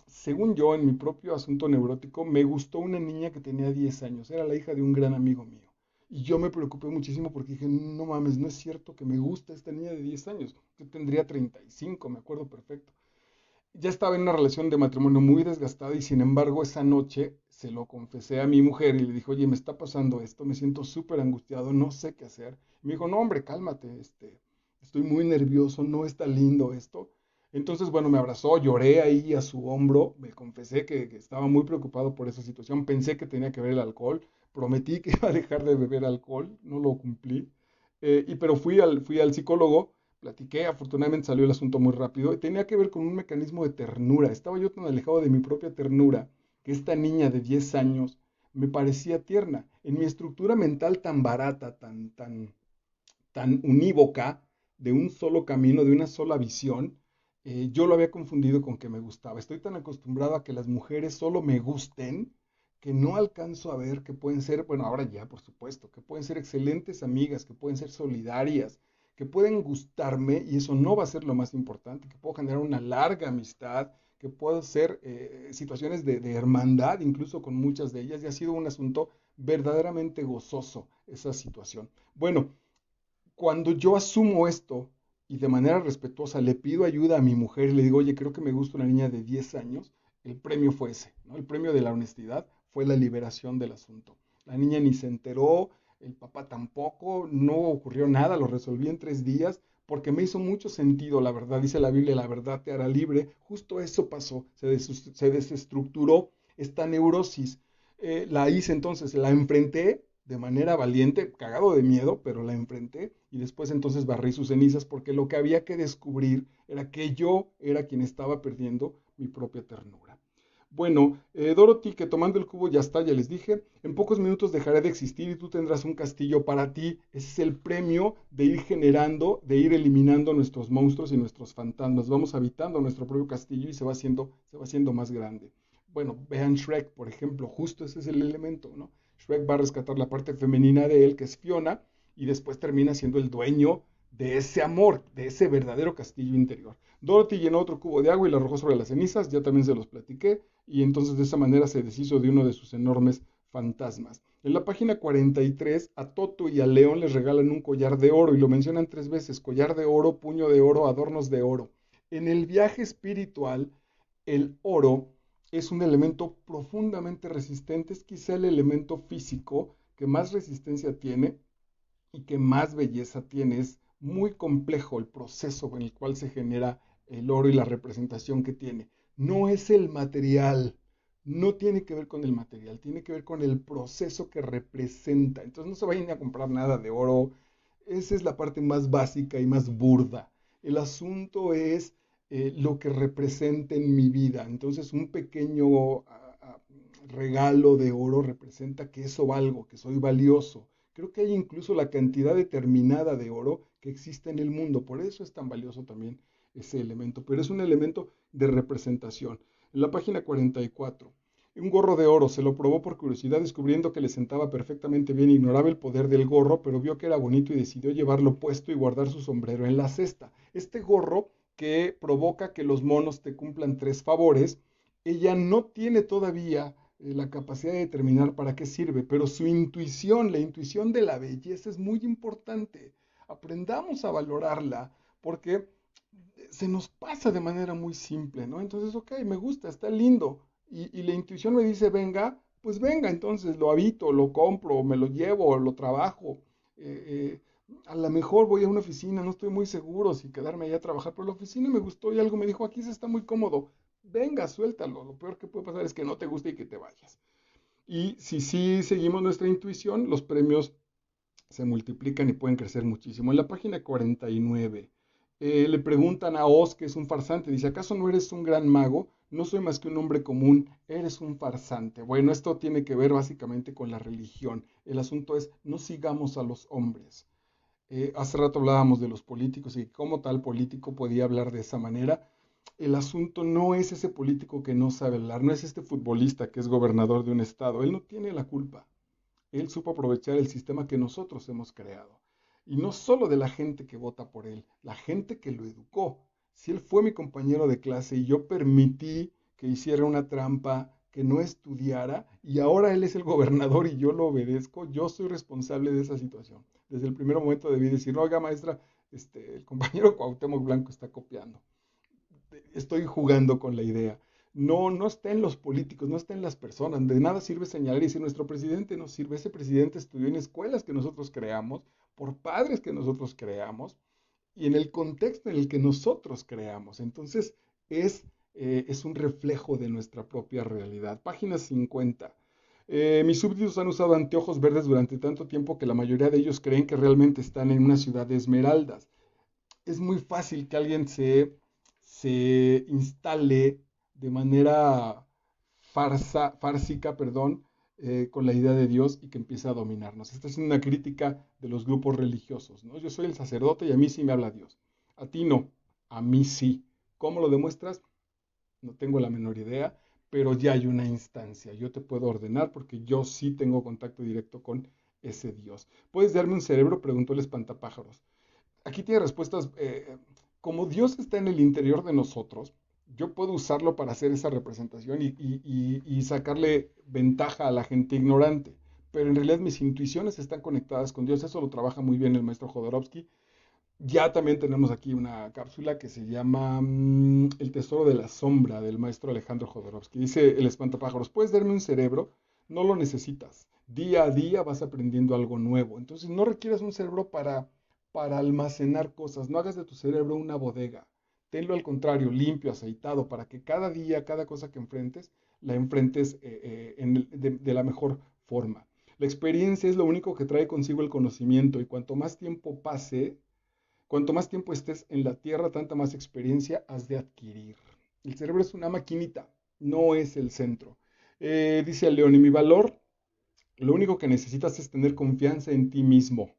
según yo, en mi propio asunto neurótico, me gustó una niña que tenía 10 años, era la hija de un gran amigo mío. Y yo me preocupé muchísimo porque dije, no mames, no es cierto que me gusta esta niña de 10 años. Yo tendría 35, me acuerdo perfecto. Ya estaba en una relación de matrimonio muy desgastada y sin embargo esa noche se lo confesé a mi mujer y le dije, oye, me está pasando esto, me siento súper angustiado, no sé qué hacer. Y me dijo, no, hombre, cálmate, estoy muy nervioso, no está lindo esto. Entonces, bueno, me abrazó, lloré ahí a su hombro, me confesé que estaba muy preocupado por esa situación, pensé que tenía que ver el alcohol, prometí que iba a dejar de beber alcohol, no lo cumplí. Pero fui al psicólogo. Platiqué, afortunadamente salió el asunto muy rápido y tenía que ver con un mecanismo de ternura. Estaba yo tan alejado de mi propia ternura que esta niña de 10 años me parecía tierna. En mi estructura mental tan barata, tan unívoca, de un solo camino, de una sola visión, yo lo había confundido con que me gustaba. Estoy tan acostumbrado a que las mujeres solo me gusten que no alcanzo a ver que pueden ser, bueno, ahora ya, por supuesto, que pueden ser excelentes amigas, que pueden ser solidarias, que pueden gustarme, y eso no va a ser lo más importante, que puedo generar una larga amistad, que puedo ser situaciones de hermandad, incluso con muchas de ellas, y ha sido un asunto verdaderamente gozoso esa situación. Bueno, cuando yo asumo esto y de manera respetuosa le pido ayuda a mi mujer y le digo, oye, creo que me gusta una niña de 10 años, el premio fue ese, ¿no? El premio de la honestidad fue la liberación del asunto. La niña ni se enteró, el papá tampoco, no ocurrió nada, lo resolví en 3 días porque me hizo mucho sentido, la verdad, dice la Biblia, la verdad te hará libre. Justo eso pasó, se desestructuró esta neurosis. La hice entonces, la enfrenté de manera valiente, cagado de miedo, pero la enfrenté y después entonces barrí sus cenizas porque lo que había que descubrir era que yo era quien estaba perdiendo mi propia ternura. Bueno, Dorothy, que tomando el cubo ya está, ya les dije, en pocos minutos dejaré de existir y tú tendrás un castillo para ti. Ese es el premio de ir generando, de ir eliminando nuestros monstruos y nuestros fantasmas. Vamos habitando nuestro propio castillo y se va haciendo más grande. Bueno, vean Shrek, por ejemplo, justo ese es el elemento, ¿no? Shrek va a rescatar la parte femenina de él, que es Fiona, y después termina siendo el dueño de ese amor, de ese verdadero castillo interior. Dorothy llenó otro cubo de agua y lo arrojó sobre las cenizas, ya también se los platiqué, y entonces de esa manera se deshizo de uno de sus enormes fantasmas. En la página 43, a Toto y a León les regalan un collar de oro y lo mencionan 3 veces: collar de oro, puño de oro, adornos de oro. En el viaje espiritual, el oro es un elemento profundamente resistente, es quizá el elemento físico que más resistencia tiene y que más belleza tiene. Es muy complejo el proceso en el cual se genera el oro y la representación que tiene. No es el material, no tiene que ver con el material, tiene que ver con el proceso que representa. Entonces no se vayan a comprar nada de oro, esa es la parte más básica y más burda. El asunto es lo que representa en mi vida. Entonces un pequeño regalo de oro representa que eso valgo, que soy valioso. Creo que hay incluso la cantidad determinada de oro que existe en el mundo. Por eso es tan valioso también ese elemento. Pero es un elemento de representación. En la página 44, un gorro de oro, se lo probó por curiosidad, descubriendo que le sentaba perfectamente bien. Ignoraba el poder del gorro, pero vio que era bonito y decidió llevarlo puesto y guardar su sombrero en la cesta. Este gorro que provoca que los monos te cumplan 3 favores, ella no tiene todavía la capacidad de determinar para qué sirve, pero su intuición, la intuición de la belleza es muy importante. Aprendamos a valorarla porque se nos pasa de manera muy simple, ¿no? Entonces, ok, me gusta, está lindo. Y la intuición me dice, venga, pues venga, entonces lo habito, lo compro, me lo llevo, lo trabajo. A lo mejor voy a una oficina, no estoy muy seguro si quedarme allá a trabajar, pero la oficina me gustó y algo me dijo, aquí se está muy cómodo. Venga, suéltalo. Lo peor que puede pasar es que no te guste y que te vayas. Y si sí seguimos nuestra intuición, los premios se multiplican y pueden crecer muchísimo. En la página 49, le preguntan a Oz, que es un farsante, dice, ¿acaso no eres un gran mago? No soy más que un hombre común, eres un farsante. Bueno, esto tiene que ver básicamente con la religión. El asunto es, no sigamos a los hombres. Hace rato hablábamos de los políticos y cómo tal político podía hablar de esa manera. El asunto no es ese político que no sabe hablar, no es este futbolista que es gobernador de un estado. Él no tiene la culpa. Él supo aprovechar el sistema que nosotros hemos creado. Y no solo de la gente que vota por él, la gente que lo educó. Si él fue mi compañero de clase y yo permití que hiciera una trampa, que no estudiara, y ahora él es el gobernador y yo lo obedezco, yo soy responsable de esa situación. Desde el primer momento debí decir, no, oiga maestra, el compañero Cuauhtémoc Blanco está copiando. Estoy jugando con la idea. No, no está en los políticos, no está en las personas. De nada sirve señalar y decir nuestro presidente no sirve. Ese presidente estudió en escuelas que nosotros creamos, por padres que nosotros creamos y en el contexto en el que nosotros creamos. Entonces es un reflejo de nuestra propia realidad. Página 50. Mis súbditos han usado anteojos verdes durante tanto tiempo que la mayoría de ellos creen que realmente están en una ciudad de esmeraldas. Es muy fácil que alguien se instale de manera fársica, perdón, con la idea de Dios y que empiece a dominarnos. Esta es una crítica de los grupos religiosos, ¿no? Yo soy el sacerdote y a mí sí me habla Dios. A ti no, a mí sí. ¿Cómo lo demuestras? No tengo la menor idea, pero ya hay una instancia. Yo te puedo ordenar porque yo sí tengo contacto directo con ese Dios. ¿Puedes darme un cerebro?, preguntó el espantapájaros. Aquí tiene respuestas. Como Dios está en el interior de nosotros, yo puedo usarlo para hacer esa representación y sacarle ventaja a la gente ignorante. Pero en realidad mis intuiciones están conectadas con Dios. Eso lo trabaja muy bien el maestro Jodorowsky. Ya también tenemos aquí una cápsula que se llama El tesoro de la sombra, del maestro Alejandro Jodorowsky. Dice el espantapájaros, ¿puedes darme un cerebro? No lo necesitas. Día a día vas aprendiendo algo nuevo. Entonces no requieres un cerebro para almacenar cosas. No hagas de tu cerebro una bodega. Tenlo al contrario, limpio, aceitado, para que cada día, cada cosa que enfrentes, la enfrentes de la mejor forma. La experiencia es lo único que trae consigo el conocimiento y cuanto más tiempo estés en la tierra, tanta más experiencia has de adquirir. El cerebro es una maquinita. no es el centro. Dice León, y mi valor, lo único que necesitas es tener confianza en ti mismo.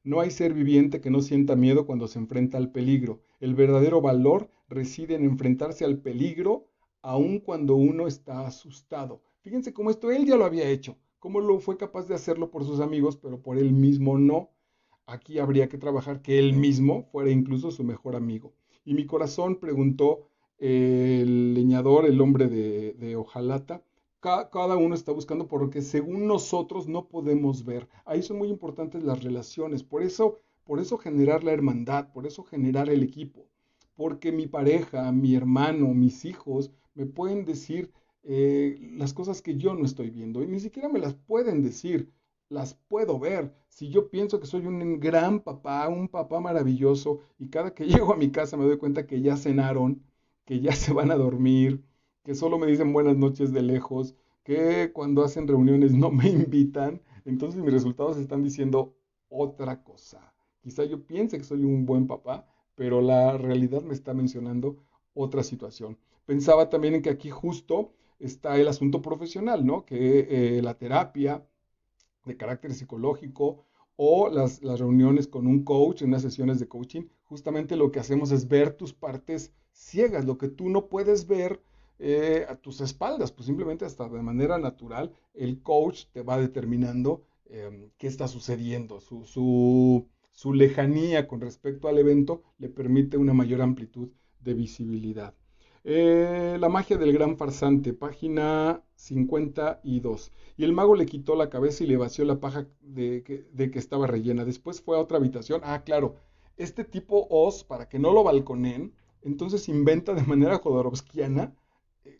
No hay ser viviente que no sienta miedo cuando se enfrenta al peligro. El verdadero valor reside en enfrentarse al peligro aun cuando uno está asustado. Fíjense cómo esto él ya lo había hecho, cómo lo fue capaz de hacerlo por sus amigos, pero por él mismo no. Aquí habría que trabajar que él mismo fuera incluso su mejor amigo. Y mi corazón preguntó el leñador, el hombre de hojalata, cada uno está buscando porque según nosotros no podemos ver. Ahí son muy importantes las relaciones. Por eso generar la hermandad, por eso generar el equipo. Porque mi pareja, mi hermano, mis hijos me pueden decir las cosas que yo no estoy viendo. Y ni siquiera me las pueden decir, las puedo ver. Si yo pienso que soy un gran papá, un papá maravilloso, y cada que llego a mi casa me doy cuenta que ya cenaron, que ya se van a dormir, que solo me dicen buenas noches de lejos, que cuando hacen reuniones no me invitan, entonces mis resultados están diciendo otra cosa. Quizá yo piense que soy un buen papá, pero la realidad me está mencionando otra situación. Pensaba también en que aquí justo está el asunto profesional, ¿no? Que la terapia de carácter psicológico o las reuniones con un coach, en unas sesiones de coaching, justamente lo que hacemos es ver tus partes ciegas, lo que tú no puedes ver a tus espaldas, pues simplemente hasta de manera natural el coach te va determinando qué está sucediendo, su lejanía con respecto al evento le permite una mayor amplitud de visibilidad. La magia del gran farsante, página 52. Y el mago le quitó la cabeza y le vació la paja de que estaba rellena. Después fue a otra habitación. Ah, claro, este tipo Oz, para que no lo balconeen, entonces inventa de manera jodorowskiana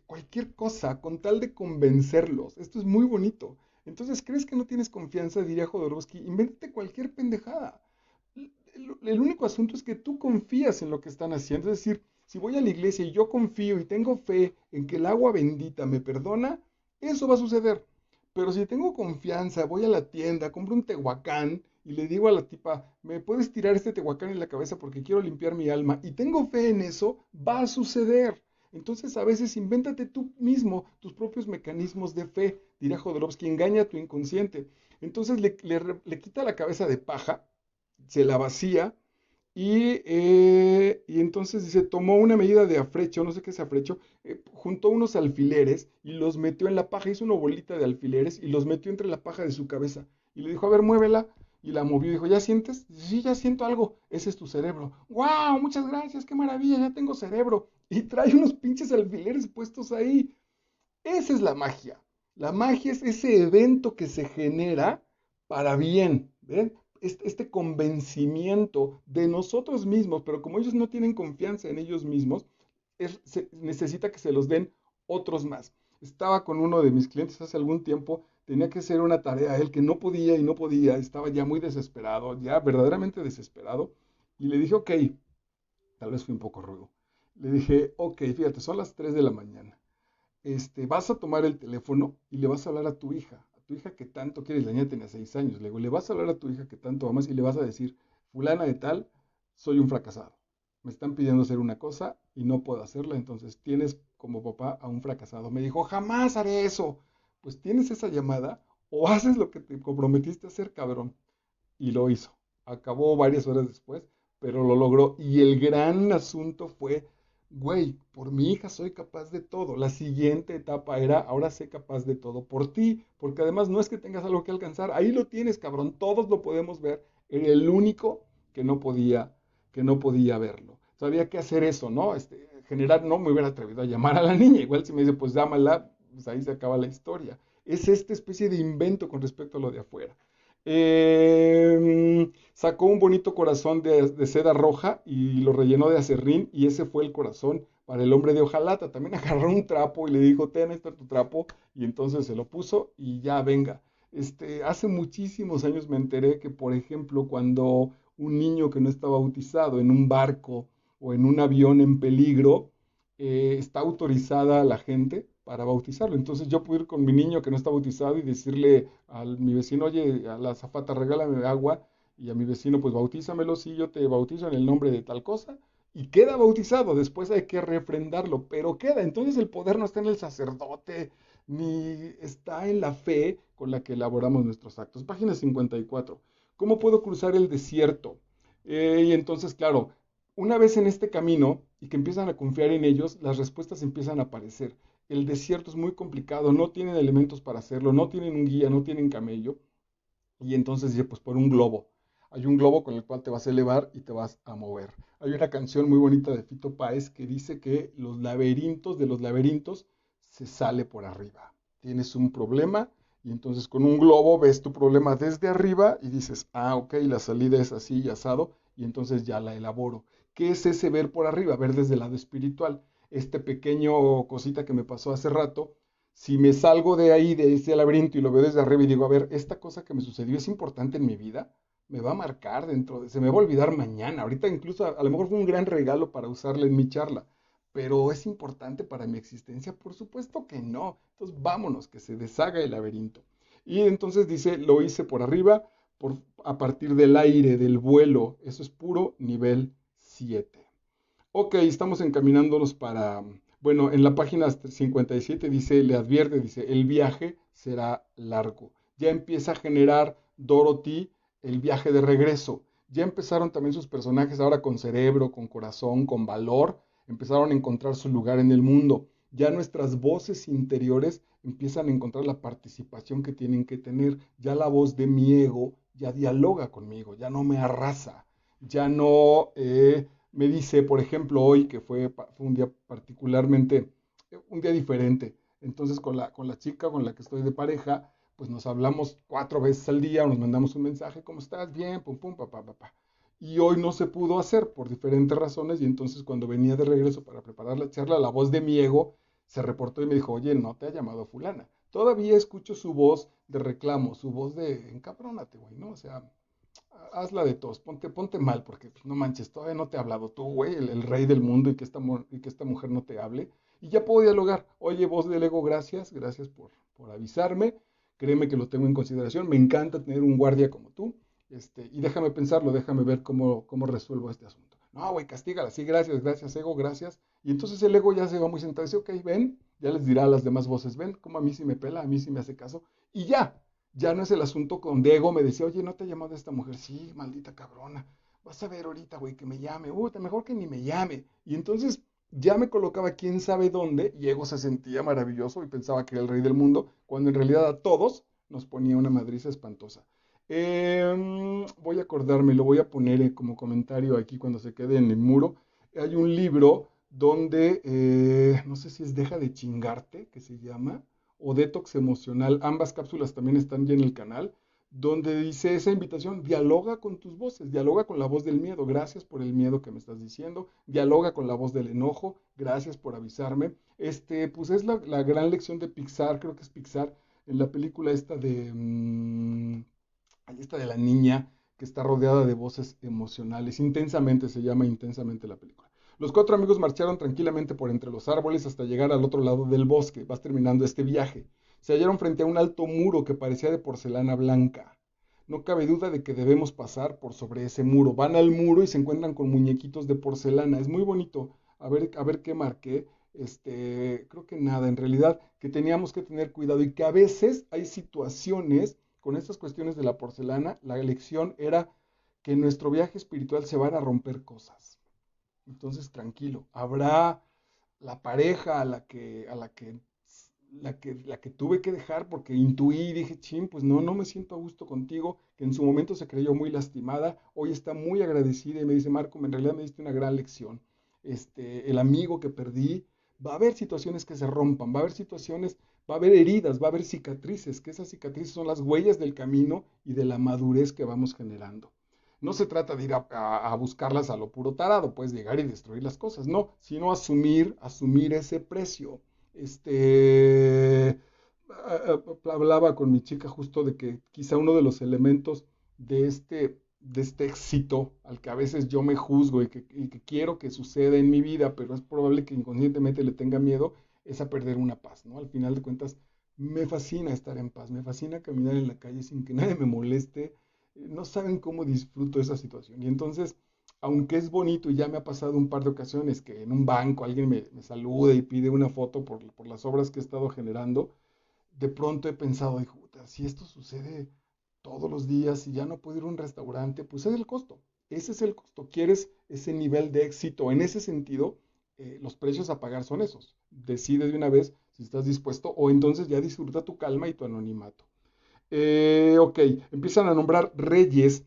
cualquier cosa con tal de convencerlos. Esto es muy bonito. Entonces, ¿crees que no tienes confianza? Diría Jodorowsky, invéntate cualquier pendejada. El único asunto es que tú confías en lo que están haciendo. Es decir, si voy a la iglesia y yo confío y tengo fe en que el agua bendita me perdona, eso va a suceder. Pero si tengo confianza, voy a la tienda, compro un tehuacán y le digo a la tipa, ¿me puedes tirar este tehuacán en la cabeza porque quiero limpiar mi alma? Y tengo fe en eso, va a suceder. Entonces a veces invéntate tú mismo tus propios mecanismos de fe, dirá Jodorowsky, engaña a tu inconsciente. Entonces le quita la cabeza de paja, se la vacía y entonces dice, tomó una medida de afrecho, no sé qué es afrecho, juntó unos alfileres y los metió en la paja, hizo una bolita de alfileres y los metió entre la paja de su cabeza. Y le dijo, a ver, muévela. Y la movió y dijo, ¿ya sientes? Sí, ya siento algo. Ese es tu cerebro. ¡Wow! Muchas gracias, qué maravilla, ya tengo cerebro. Y trae unos pinches alfileres puestos ahí. Esa es la magia. La magia es ese evento que se genera para bien. ¿Ven? Este convencimiento de nosotros mismos, pero como ellos no tienen confianza en ellos mismos, se necesita que se los den otros más. Estaba con uno de mis clientes hace algún tiempo, tenía que hacer una tarea, él que no podía y no podía, estaba ya muy desesperado, ya verdaderamente desesperado, y le dije, ok, tal vez fui un poco rudo. Le dije, ok, fíjate, son las 3 de la mañana, vas a tomar el teléfono y le vas a hablar a tu hija que tanto quieres, la niña tenía 6 años, le digo, le vas a hablar a tu hija que tanto amas y le vas a decir, fulana de tal, soy un fracasado. Me están pidiendo hacer una cosa y no puedo hacerla, entonces tienes como papá a un fracasado. Me dijo, jamás haré eso. Pues tienes esa llamada o haces lo que te comprometiste a hacer, cabrón. Y lo hizo. Acabó varias horas después, pero lo logró. Y el gran asunto fue, güey, por mi hija soy capaz de todo. La siguiente etapa era, ahora sé capaz de todo por ti, porque además no es que tengas algo que alcanzar, ahí lo tienes, cabrón, todos lo podemos ver. Era el único que que no podía verlo. O sea, había que hacer eso, ¿no? Generar, no me hubiera atrevido a llamar a la niña. Igual si me dice, pues llámala, pues ahí se acaba la historia. Es esta especie de invento con respecto a lo de afuera. Sacó un bonito corazón de seda roja y lo rellenó de acerrín y ese fue el corazón para el hombre de hojalata. También agarró un trapo y le dijo, ten, este es tu trapo, y entonces se lo puso y ya venga. Hace muchísimos años me enteré que, por ejemplo, cuando un niño que no está bautizado en un barco o en un avión en peligro, está autorizada la gente para bautizarlo. Entonces yo puedo ir con mi niño que no está bautizado y decirle a mi vecino, oye, a la azafata regálame agua, y a mi vecino, pues bautízamelo, sí, yo te bautizo en el nombre de tal cosa, y queda bautizado, después hay que refrendarlo, pero queda. Entonces el poder no está en el sacerdote, ni está en la fe con la que elaboramos nuestros actos. Página 54. ¿Cómo puedo cruzar el desierto? Y entonces, claro, una vez en este camino y que empiezan a confiar en ellos, las respuestas empiezan a aparecer. El desierto es muy complicado, no tienen elementos para hacerlo, no tienen un guía, no tienen camello. Y entonces dice, pues por un globo. Hay un globo con el cual te vas a elevar y te vas a mover. Hay una canción muy bonita de Fito Páez que dice que los laberintos de los laberintos se sale por arriba. Tienes un problema y entonces con un globo ves tu problema desde arriba y dices, ah, ok, la salida es así y asado, y entonces ya la elaboro. ¿Qué es ese ver por arriba? Ver desde el lado espiritual. Este pequeño cosita que me pasó hace rato, si me salgo de ahí, de ese laberinto y lo veo desde arriba y digo, a ver, esta cosa que me sucedió es importante en mi vida, me va a marcar se me va a olvidar mañana. Ahorita incluso a lo mejor fue un gran regalo para usarla en mi charla, pero ¿es importante para mi existencia? Por supuesto que no. Entonces vámonos, que se deshaga el laberinto. Y entonces dice, lo hice por arriba, a partir del aire, del vuelo. Eso es puro nivel 7. Ok, estamos encaminándonos para, bueno, en la página 57 dice, le advierte, dice, el viaje será largo. Ya empieza a generar Dorothy el viaje de regreso. Ya empezaron también sus personajes ahora con cerebro, con corazón, con valor, empezaron a encontrar su lugar en el mundo. Ya nuestras voces interiores empiezan a encontrar la participación que tienen que tener. Ya la voz de mi ego ya dialoga conmigo, ya no me arrasa, ya no me dice, por ejemplo, hoy que fue un día particularmente, un día diferente. Entonces con la chica con la que estoy de pareja, pues nos hablamos 4 veces al día, nos mandamos un mensaje, ¿cómo estás? Bien, pum, pum, papá, papá. Y hoy no se pudo hacer por diferentes razones y entonces cuando venía de regreso para preparar la charla, la voz de mi ego se reportó y me dijo, oye, no te ha llamado fulana. Todavía escucho su voz de reclamo, su voz de encabrónate, güey, ¿no? O sea, hazla de tos, ponte mal, porque pues, no manches, todavía no te ha hablado tú, güey, el rey del mundo y que esta mujer no te hable. Y ya puedo dialogar. Oye, voz del ego, gracias por avisarme. Créeme que lo tengo en consideración. Me encanta tener un guardia como tú. Y déjame pensarlo, déjame ver cómo resuelvo este asunto. No, güey, castígala. Sí, gracias, ego, gracias. Y entonces el ego ya se va muy sentado y dice, ok, ven, ya les dirá a las demás voces, ven, como a mí sí me pela, a mí sí me hace caso. Y ya no es el asunto con Diego, me decía, oye, ¿no te ha llamado esta mujer? Sí, maldita cabrona. Vas a ver ahorita, güey, que me llame. Mejor que ni me llame. Y entonces ya me colocaba quién sabe dónde, y Ego se sentía maravilloso y pensaba que era el rey del mundo, cuando en realidad a todos nos ponía una madriza espantosa. Voy a acordarme, lo voy a poner como comentario aquí cuando se quede en el muro. Hay un libro donde, no sé si es Deja de chingarte, que se llama, o Detox Emocional. Ambas cápsulas también están ya en el canal, donde dice esa invitación, dialoga con tus voces, dialoga con la voz del miedo, gracias por el miedo que me estás diciendo, dialoga con la voz del enojo, gracias por avisarme. Pues es la gran lección de Pixar, creo que es Pixar, en la película esta de la niña que está rodeada de voces emocionales. Intensamente se llama Intensamente la película. Los 4 amigos marcharon tranquilamente por entre los árboles hasta llegar al otro lado del bosque. Vas terminando este viaje. Se hallaron frente a un alto muro que parecía de porcelana blanca. No cabe duda de que debemos pasar por sobre ese muro. Van al muro y se encuentran con muñequitos de porcelana. Es muy bonito. A ver qué marqué. Creo que nada, en realidad que teníamos que tener cuidado y que a veces hay situaciones con estas cuestiones de la porcelana, la lección era que en nuestro viaje espiritual se van a romper cosas. Entonces, tranquilo, habrá la pareja a la que tuve que dejar porque intuí y dije, chin, pues no me siento a gusto contigo, que en su momento se creyó muy lastimada, hoy está muy agradecida y me dice, Marco, en realidad me diste una gran lección. El amigo que perdí, va a haber situaciones que se rompan, va a haber situaciones, va a haber heridas, va a haber cicatrices, que esas cicatrices son las huellas del camino y de la madurez que vamos generando. No se trata de ir a buscarlas a lo puro tarado, puedes llegar y destruir las cosas, no, sino asumir ese precio. Hablaba con mi chica justo de que quizá uno de los elementos de este éxito al que a veces yo me juzgo y que quiero que suceda en mi vida, pero es probable que inconscientemente le tenga miedo, es a perder una paz, ¿no? Al final de cuentas, me fascina estar en paz, me fascina caminar en la calle sin que nadie me moleste, no saben cómo disfruto esa situación. Y entonces, aunque es bonito y ya me ha pasado un par de ocasiones que en un banco alguien me saluda y pide una foto por las obras que he estado generando, de pronto he pensado, "Ay, juta, si esto sucede todos los días y ya no puedo ir a un restaurante, pues es el costo. Ese es el costo. ¿Quieres ese nivel de éxito? En ese sentido, los precios a pagar son esos. Decide de una vez si estás dispuesto o entonces ya disfruta tu calma y tu anonimato. Ok, empiezan a nombrar reyes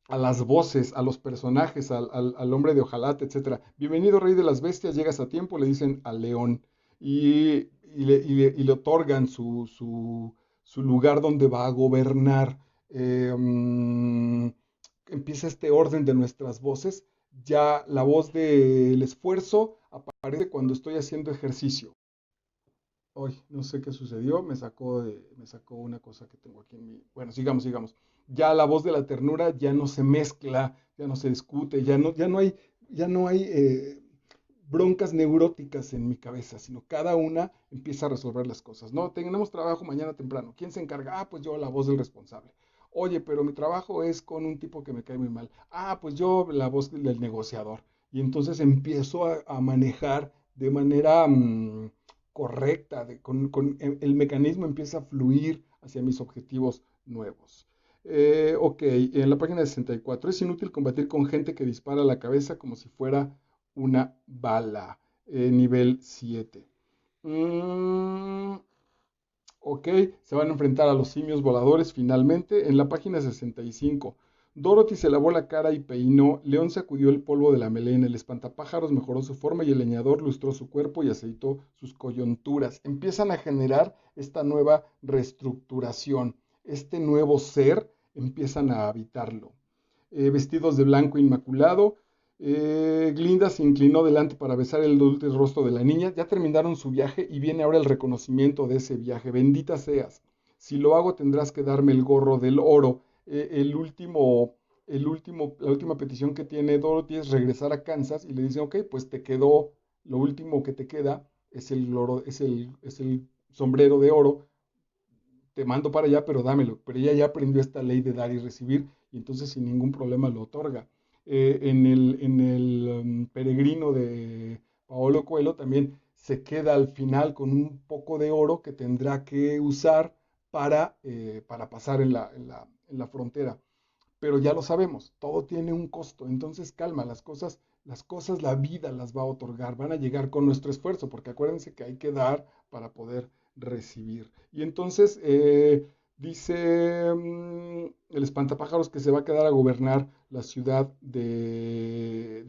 a las voces, a los personajes, al hombre de hojalata, etcétera. Bienvenido, rey de las bestias, llegas a tiempo, le dicen al león. Y le otorgan su lugar donde va a gobernar. Empieza este orden de nuestras voces. Ya la voz del esfuerzo aparece cuando estoy haciendo ejercicio. Hoy no sé qué sucedió, me sacó una cosa que tengo aquí en mi. Bueno, sigamos. Ya la voz de la ternura ya no se mezcla, ya no se discute, ya no hay broncas neuróticas en mi cabeza, sino cada una empieza a resolver las cosas. No, tenemos trabajo mañana temprano. ¿Quién se encarga? Ah, pues yo, la voz del responsable. Oye, pero mi trabajo es con un tipo que me cae muy mal. Ah, pues yo, la voz del negociador. Y entonces empiezo a manejar de manera correcta, el mecanismo empieza a fluir hacia mis objetivos nuevos. Ok, en la página 64, es inútil combatir con gente que dispara la cabeza como si fuera una bala. Nivel 7. Mm, ok, se van a enfrentar a los simios voladores finalmente. En la página 65, Dorothy se lavó la cara y peinó, León sacudió el polvo de la melena, el espantapájaros mejoró su forma y el leñador lustró su cuerpo y aceitó sus coyunturas. Empiezan a generar esta nueva reestructuración, este nuevo ser, empiezan a habitarlo. Vestidos de blanco inmaculado, Glinda se inclinó delante para besar el dulce rostro de la niña. Ya terminaron su viaje y viene ahora el reconocimiento de ese viaje. Bendita seas. Si lo hago tendrás que darme el gorro del oro. La última petición que tiene Dorothy es regresar a Kansas y le dice, ok, pues te quedó, lo último que te queda es el sombrero de oro, te mando para allá, pero dámelo. Pero ella ya aprendió esta ley de dar y recibir y entonces sin ningún problema lo otorga. En el peregrino de Paolo Coelho también se queda al final con un poco de oro que tendrá que usar para pasar en la frontera. Pero ya lo sabemos, todo tiene un costo, entonces calma, las cosas la vida las va a otorgar, van a llegar con nuestro esfuerzo, porque acuérdense que hay que dar para poder recibir. Y entonces dice el espantapájaros que se va a quedar a gobernar la ciudad de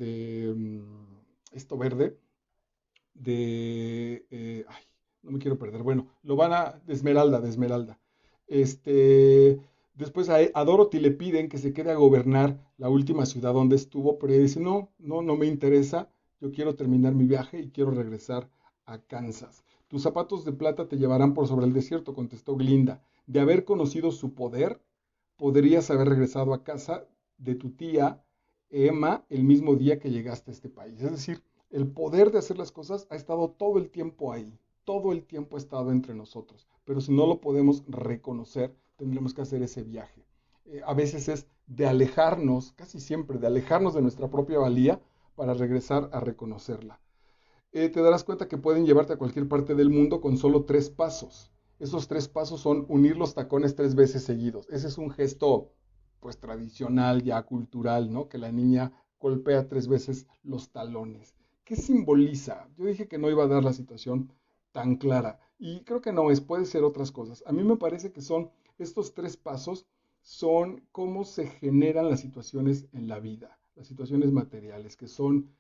esto verde, ay, no me quiero perder, bueno, de Esmeralda. Este, después a Dorothy le piden que se quede a gobernar la última ciudad donde estuvo, pero ella dice, no, no, no me interesa, yo quiero terminar mi viaje y quiero regresar a Kansas. Tus zapatos de plata te llevarán por sobre el desierto, contestó Glinda. De haber conocido su poder, podrías haber regresado a casa de tu tía Emma el mismo día que llegaste a este país. Es decir, el poder de hacer las cosas ha estado todo el tiempo ahí, todo el tiempo ha estado entre nosotros, pero si no lo podemos reconocer, tendremos que hacer ese viaje. A veces es de alejarnos, casi siempre, de alejarnos de nuestra propia valía para regresar a reconocerla. Te darás cuenta que pueden llevarte a cualquier parte del mundo con solo 3 pasos. Esos 3 pasos son unir los tacones 3 veces seguidos. Ese es un gesto, pues, tradicional, ya cultural, ¿no? Que la niña golpea 3 veces los talones. ¿Qué simboliza? Yo dije que no iba a dar la situación tan clara. Y creo que no es, puede ser otras cosas. A mí me parece que estos 3 pasos son cómo se generan las situaciones en la vida, las situaciones materiales, que son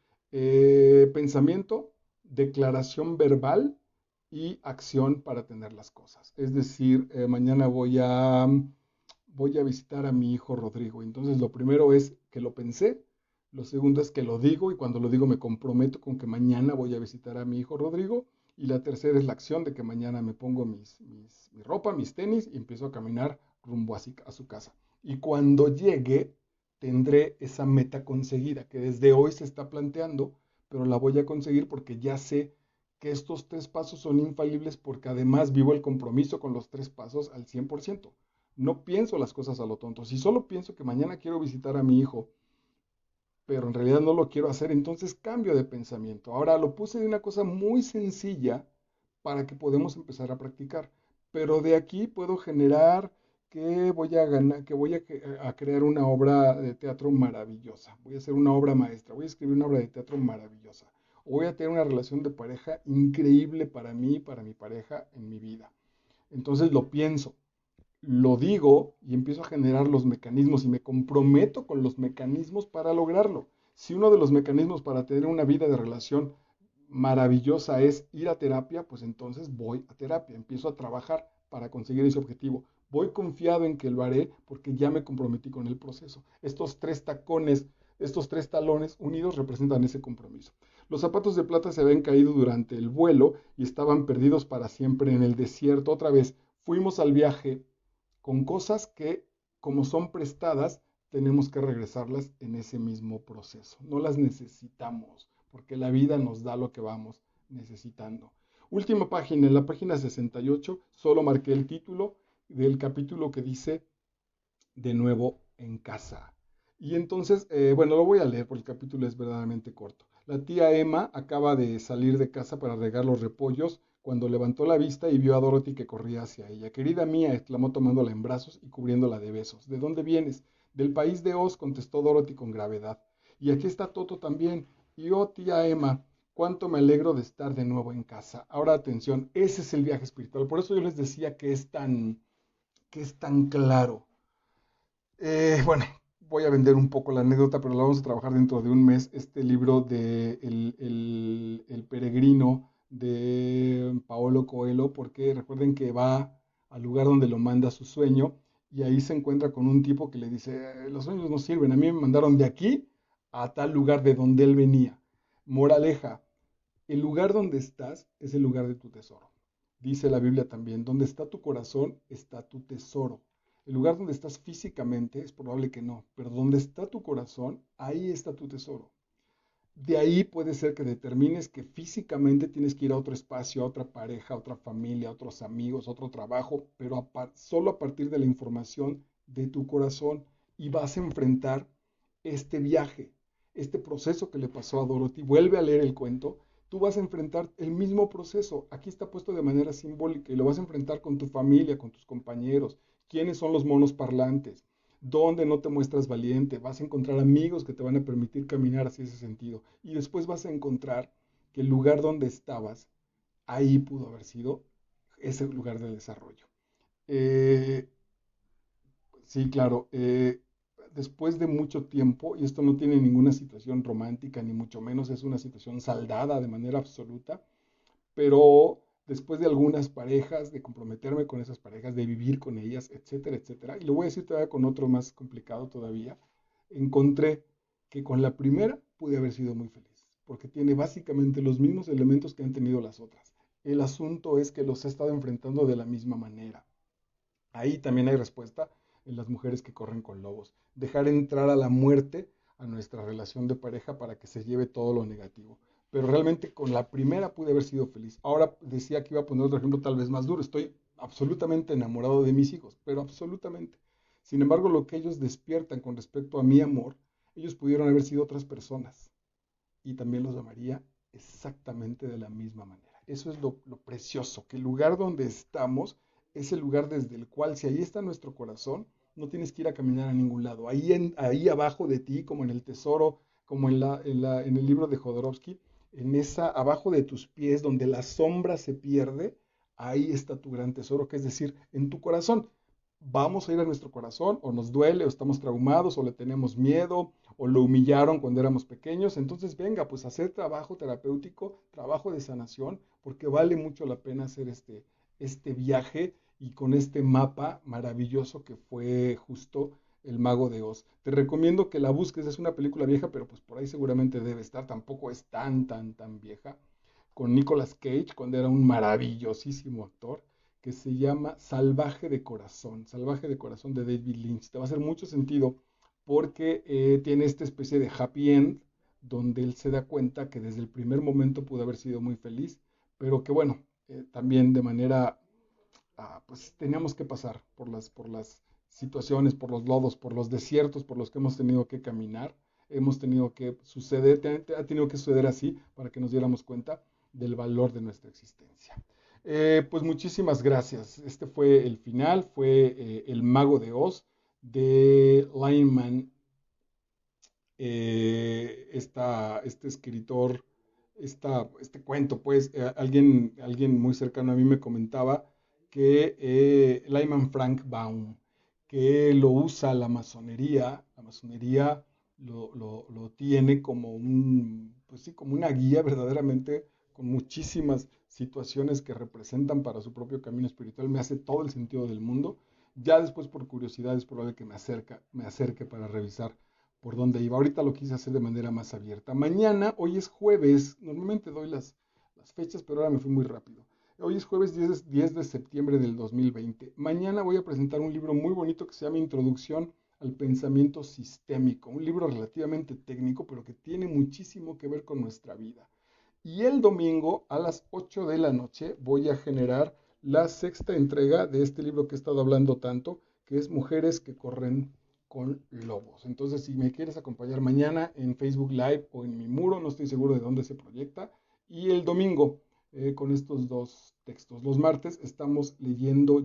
pensamiento, declaración verbal y acción para tener las cosas. Es decir, mañana voy a visitar a mi hijo Rodrigo. Entonces, lo primero es que lo pensé, lo segundo es que lo digo y cuando lo digo me comprometo con que mañana voy a visitar a mi hijo Rodrigo. Y la tercera es la acción de que mañana me pongo mi ropa, mis tenis y empiezo a caminar rumbo a su casa. Y cuando llegue, tendré esa meta conseguida que desde hoy se está planteando, pero la voy a conseguir porque ya sé que estos 3 pasos son infalibles porque además vivo el compromiso con los 3 pasos al 100%. No pienso las cosas a lo tonto. Si solo pienso que mañana quiero visitar a mi hijo pero en realidad no lo quiero hacer, entonces cambio de pensamiento. Ahora lo puse de una cosa muy sencilla para que podamos empezar a practicar, pero de aquí puedo generar que voy a ganar, que voy a crear una obra de teatro maravillosa, voy a hacer una obra maestra, voy a escribir una obra de teatro maravillosa, o voy a tener una relación de pareja increíble para mí, para mi pareja en mi vida. Entonces lo pienso, lo digo y empiezo a generar los mecanismos y me comprometo con los mecanismos para lograrlo. Si uno de los mecanismos para tener una vida de relación maravillosa es ir a terapia, pues entonces voy a terapia, empiezo a trabajar para conseguir ese objetivo. Voy confiado en que lo haré porque ya me comprometí con el proceso. Estos tres tacones, estos tres talones unidos representan ese compromiso. Los zapatos de plata se habían caído durante el vuelo y estaban perdidos para siempre en el desierto. Otra vez, fuimos al viaje con cosas que, como son prestadas, tenemos que regresarlas en ese mismo proceso. No las necesitamos, porque la vida nos da lo que vamos necesitando. Última página, en la página 68, solo marqué el título del capítulo que dice de nuevo en casa. Y entonces, bueno, lo voy a leer porque el capítulo es verdaderamente corto. La tía Emma acaba de salir de casa para regar los repollos cuando levantó la vista y vio a Dorothy que corría hacia ella. Querida mía, exclamó tomándola en brazos y cubriéndola de besos. ¿De dónde vienes? Del país de Oz, contestó Dorothy con gravedad. Y aquí está Toto también. Y oh, tía Emma, cuánto me alegro de estar de nuevo en casa. Ahora atención, ese es el viaje espiritual. Por eso yo les decía que es tan claro. Bueno, voy a vender un poco la anécdota, pero la vamos a trabajar dentro de un mes. Este libro de El Peregrino de Paolo Coelho, porque recuerden que va al lugar donde lo manda su sueño y ahí se encuentra con un tipo que le dice, los sueños no sirven, a mí me mandaron de aquí a tal lugar de donde él venía. Moraleja, el lugar donde estás es el lugar de tu tesoro. Dice la Biblia también, donde está tu corazón está tu tesoro. El lugar donde estás físicamente es probable que no, pero donde está tu corazón, ahí está tu tesoro. De ahí puede ser que determines que físicamente tienes que ir a otro espacio, a otra pareja, a otra familia, a otros amigos, a otro trabajo, pero solo a partir de la información de tu corazón y vas a enfrentar este viaje, este proceso que le pasó a Dorothy. Vuelve a leer el cuento, tú vas a enfrentar el mismo proceso. Aquí está puesto de manera simbólica y lo vas a enfrentar con tu familia, con tus compañeros. ¿Quiénes son los monos parlantes? Donde no te muestras valiente, vas a encontrar amigos que te van a permitir caminar hacia ese sentido. Y después vas a encontrar que el lugar donde estabas, ahí pudo haber sido ese lugar de desarrollo. Eh, sí, claro, después de mucho tiempo, y esto no tiene ninguna situación romántica, ni mucho menos es una situación saldada de manera absoluta, pero después de algunas parejas, de comprometerme con esas parejas, de vivir con ellas, etcétera, etcétera, y lo voy a decir todavía con otro más complicado todavía, encontré que con la primera pude haber sido muy feliz, porque tiene básicamente los mismos elementos que han tenido las otras. El asunto es que los he estado enfrentando de la misma manera. Ahí también hay respuesta en las mujeres que corren con lobos. Dejar entrar a la muerte a nuestra relación de pareja para que se lleve todo lo negativo. Pero realmente con la primera pude haber sido feliz. Ahora decía que iba a poner otro ejemplo tal vez más duro. Estoy absolutamente enamorado de mis hijos, pero absolutamente. Sin embargo, lo que ellos despiertan con respecto a mi amor, ellos pudieron haber sido otras personas y también los amaría exactamente de la misma manera. Eso es lo precioso, que el lugar donde estamos es el lugar desde el cual, si ahí está nuestro corazón, no tienes que ir a caminar a ningún lado. Ahí abajo de ti, como en el tesoro, como en el libro de Jodorowsky, en esa, abajo de tus pies, donde la sombra se pierde, ahí está tu gran tesoro, que es decir, en tu corazón. Vamos a ir a nuestro corazón, o nos duele, o estamos traumados, o le tenemos miedo, o lo humillaron cuando éramos pequeños. Entonces, venga, pues hacer trabajo terapéutico, trabajo de sanación, porque vale mucho la pena hacer este viaje y con este mapa maravilloso que fue justo El Mago de Oz. Te recomiendo que la busques, es una película vieja, pero pues por ahí seguramente debe estar, tampoco es tan vieja, con Nicolas Cage, cuando era un maravillosísimo actor, que se llama Salvaje de Corazón de David Lynch. Te va a hacer mucho sentido porque tiene esta especie de happy end donde él se da cuenta que desde el primer momento pudo haber sido muy feliz, pero que bueno, también de manera, pues teníamos que pasar por las situaciones, por los lodos, por los desiertos por los que hemos tenido que caminar. hemos tenido que suceder, ha tenido que suceder así para que nos diéramos cuenta del valor de nuestra existencia. Pues muchísimas gracias. Este fue el final, fue El Mago de Oz de Lyman, este escritor, este cuento, pues alguien muy cercano a mí me comentaba que Lyman Frank Baum, que lo usa la masonería lo tiene como pues sí, como una guía verdaderamente con muchísimas situaciones que representan para su propio camino espiritual, me hace todo el sentido del mundo. Ya después por curiosidad es probable que me acerque para revisar por dónde iba. Ahorita lo quise hacer de manera más abierta. Mañana, hoy es jueves, normalmente doy las fechas, pero ahora me fui muy rápido. Hoy es jueves 10 de septiembre del 2020. Mañana voy a presentar un libro muy bonito que se llama Introducción al Pensamiento Sistémico, un libro relativamente técnico, pero que tiene muchísimo que ver con nuestra vida. Y el domingo a las 8 de la noche voy a generar la sexta entrega de este libro que he estado hablando tanto, que es Mujeres que corren con lobos. Entonces, si me quieres acompañar mañana en Facebook Live o en mi muro, no estoy seguro de dónde se proyecta, y el domingo con estos dos textos. Los martes estamos leyendo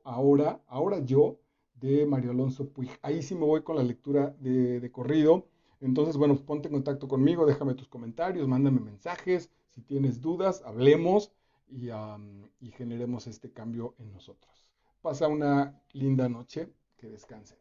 Ahora yo, de Mario Alonso Puig. Ahí sí me voy con la lectura de corrido. Entonces, bueno, ponte en contacto conmigo, déjame tus comentarios, mándame mensajes, si tienes dudas, hablemos y generemos este cambio en nosotros. Pasa una linda noche, que descansen.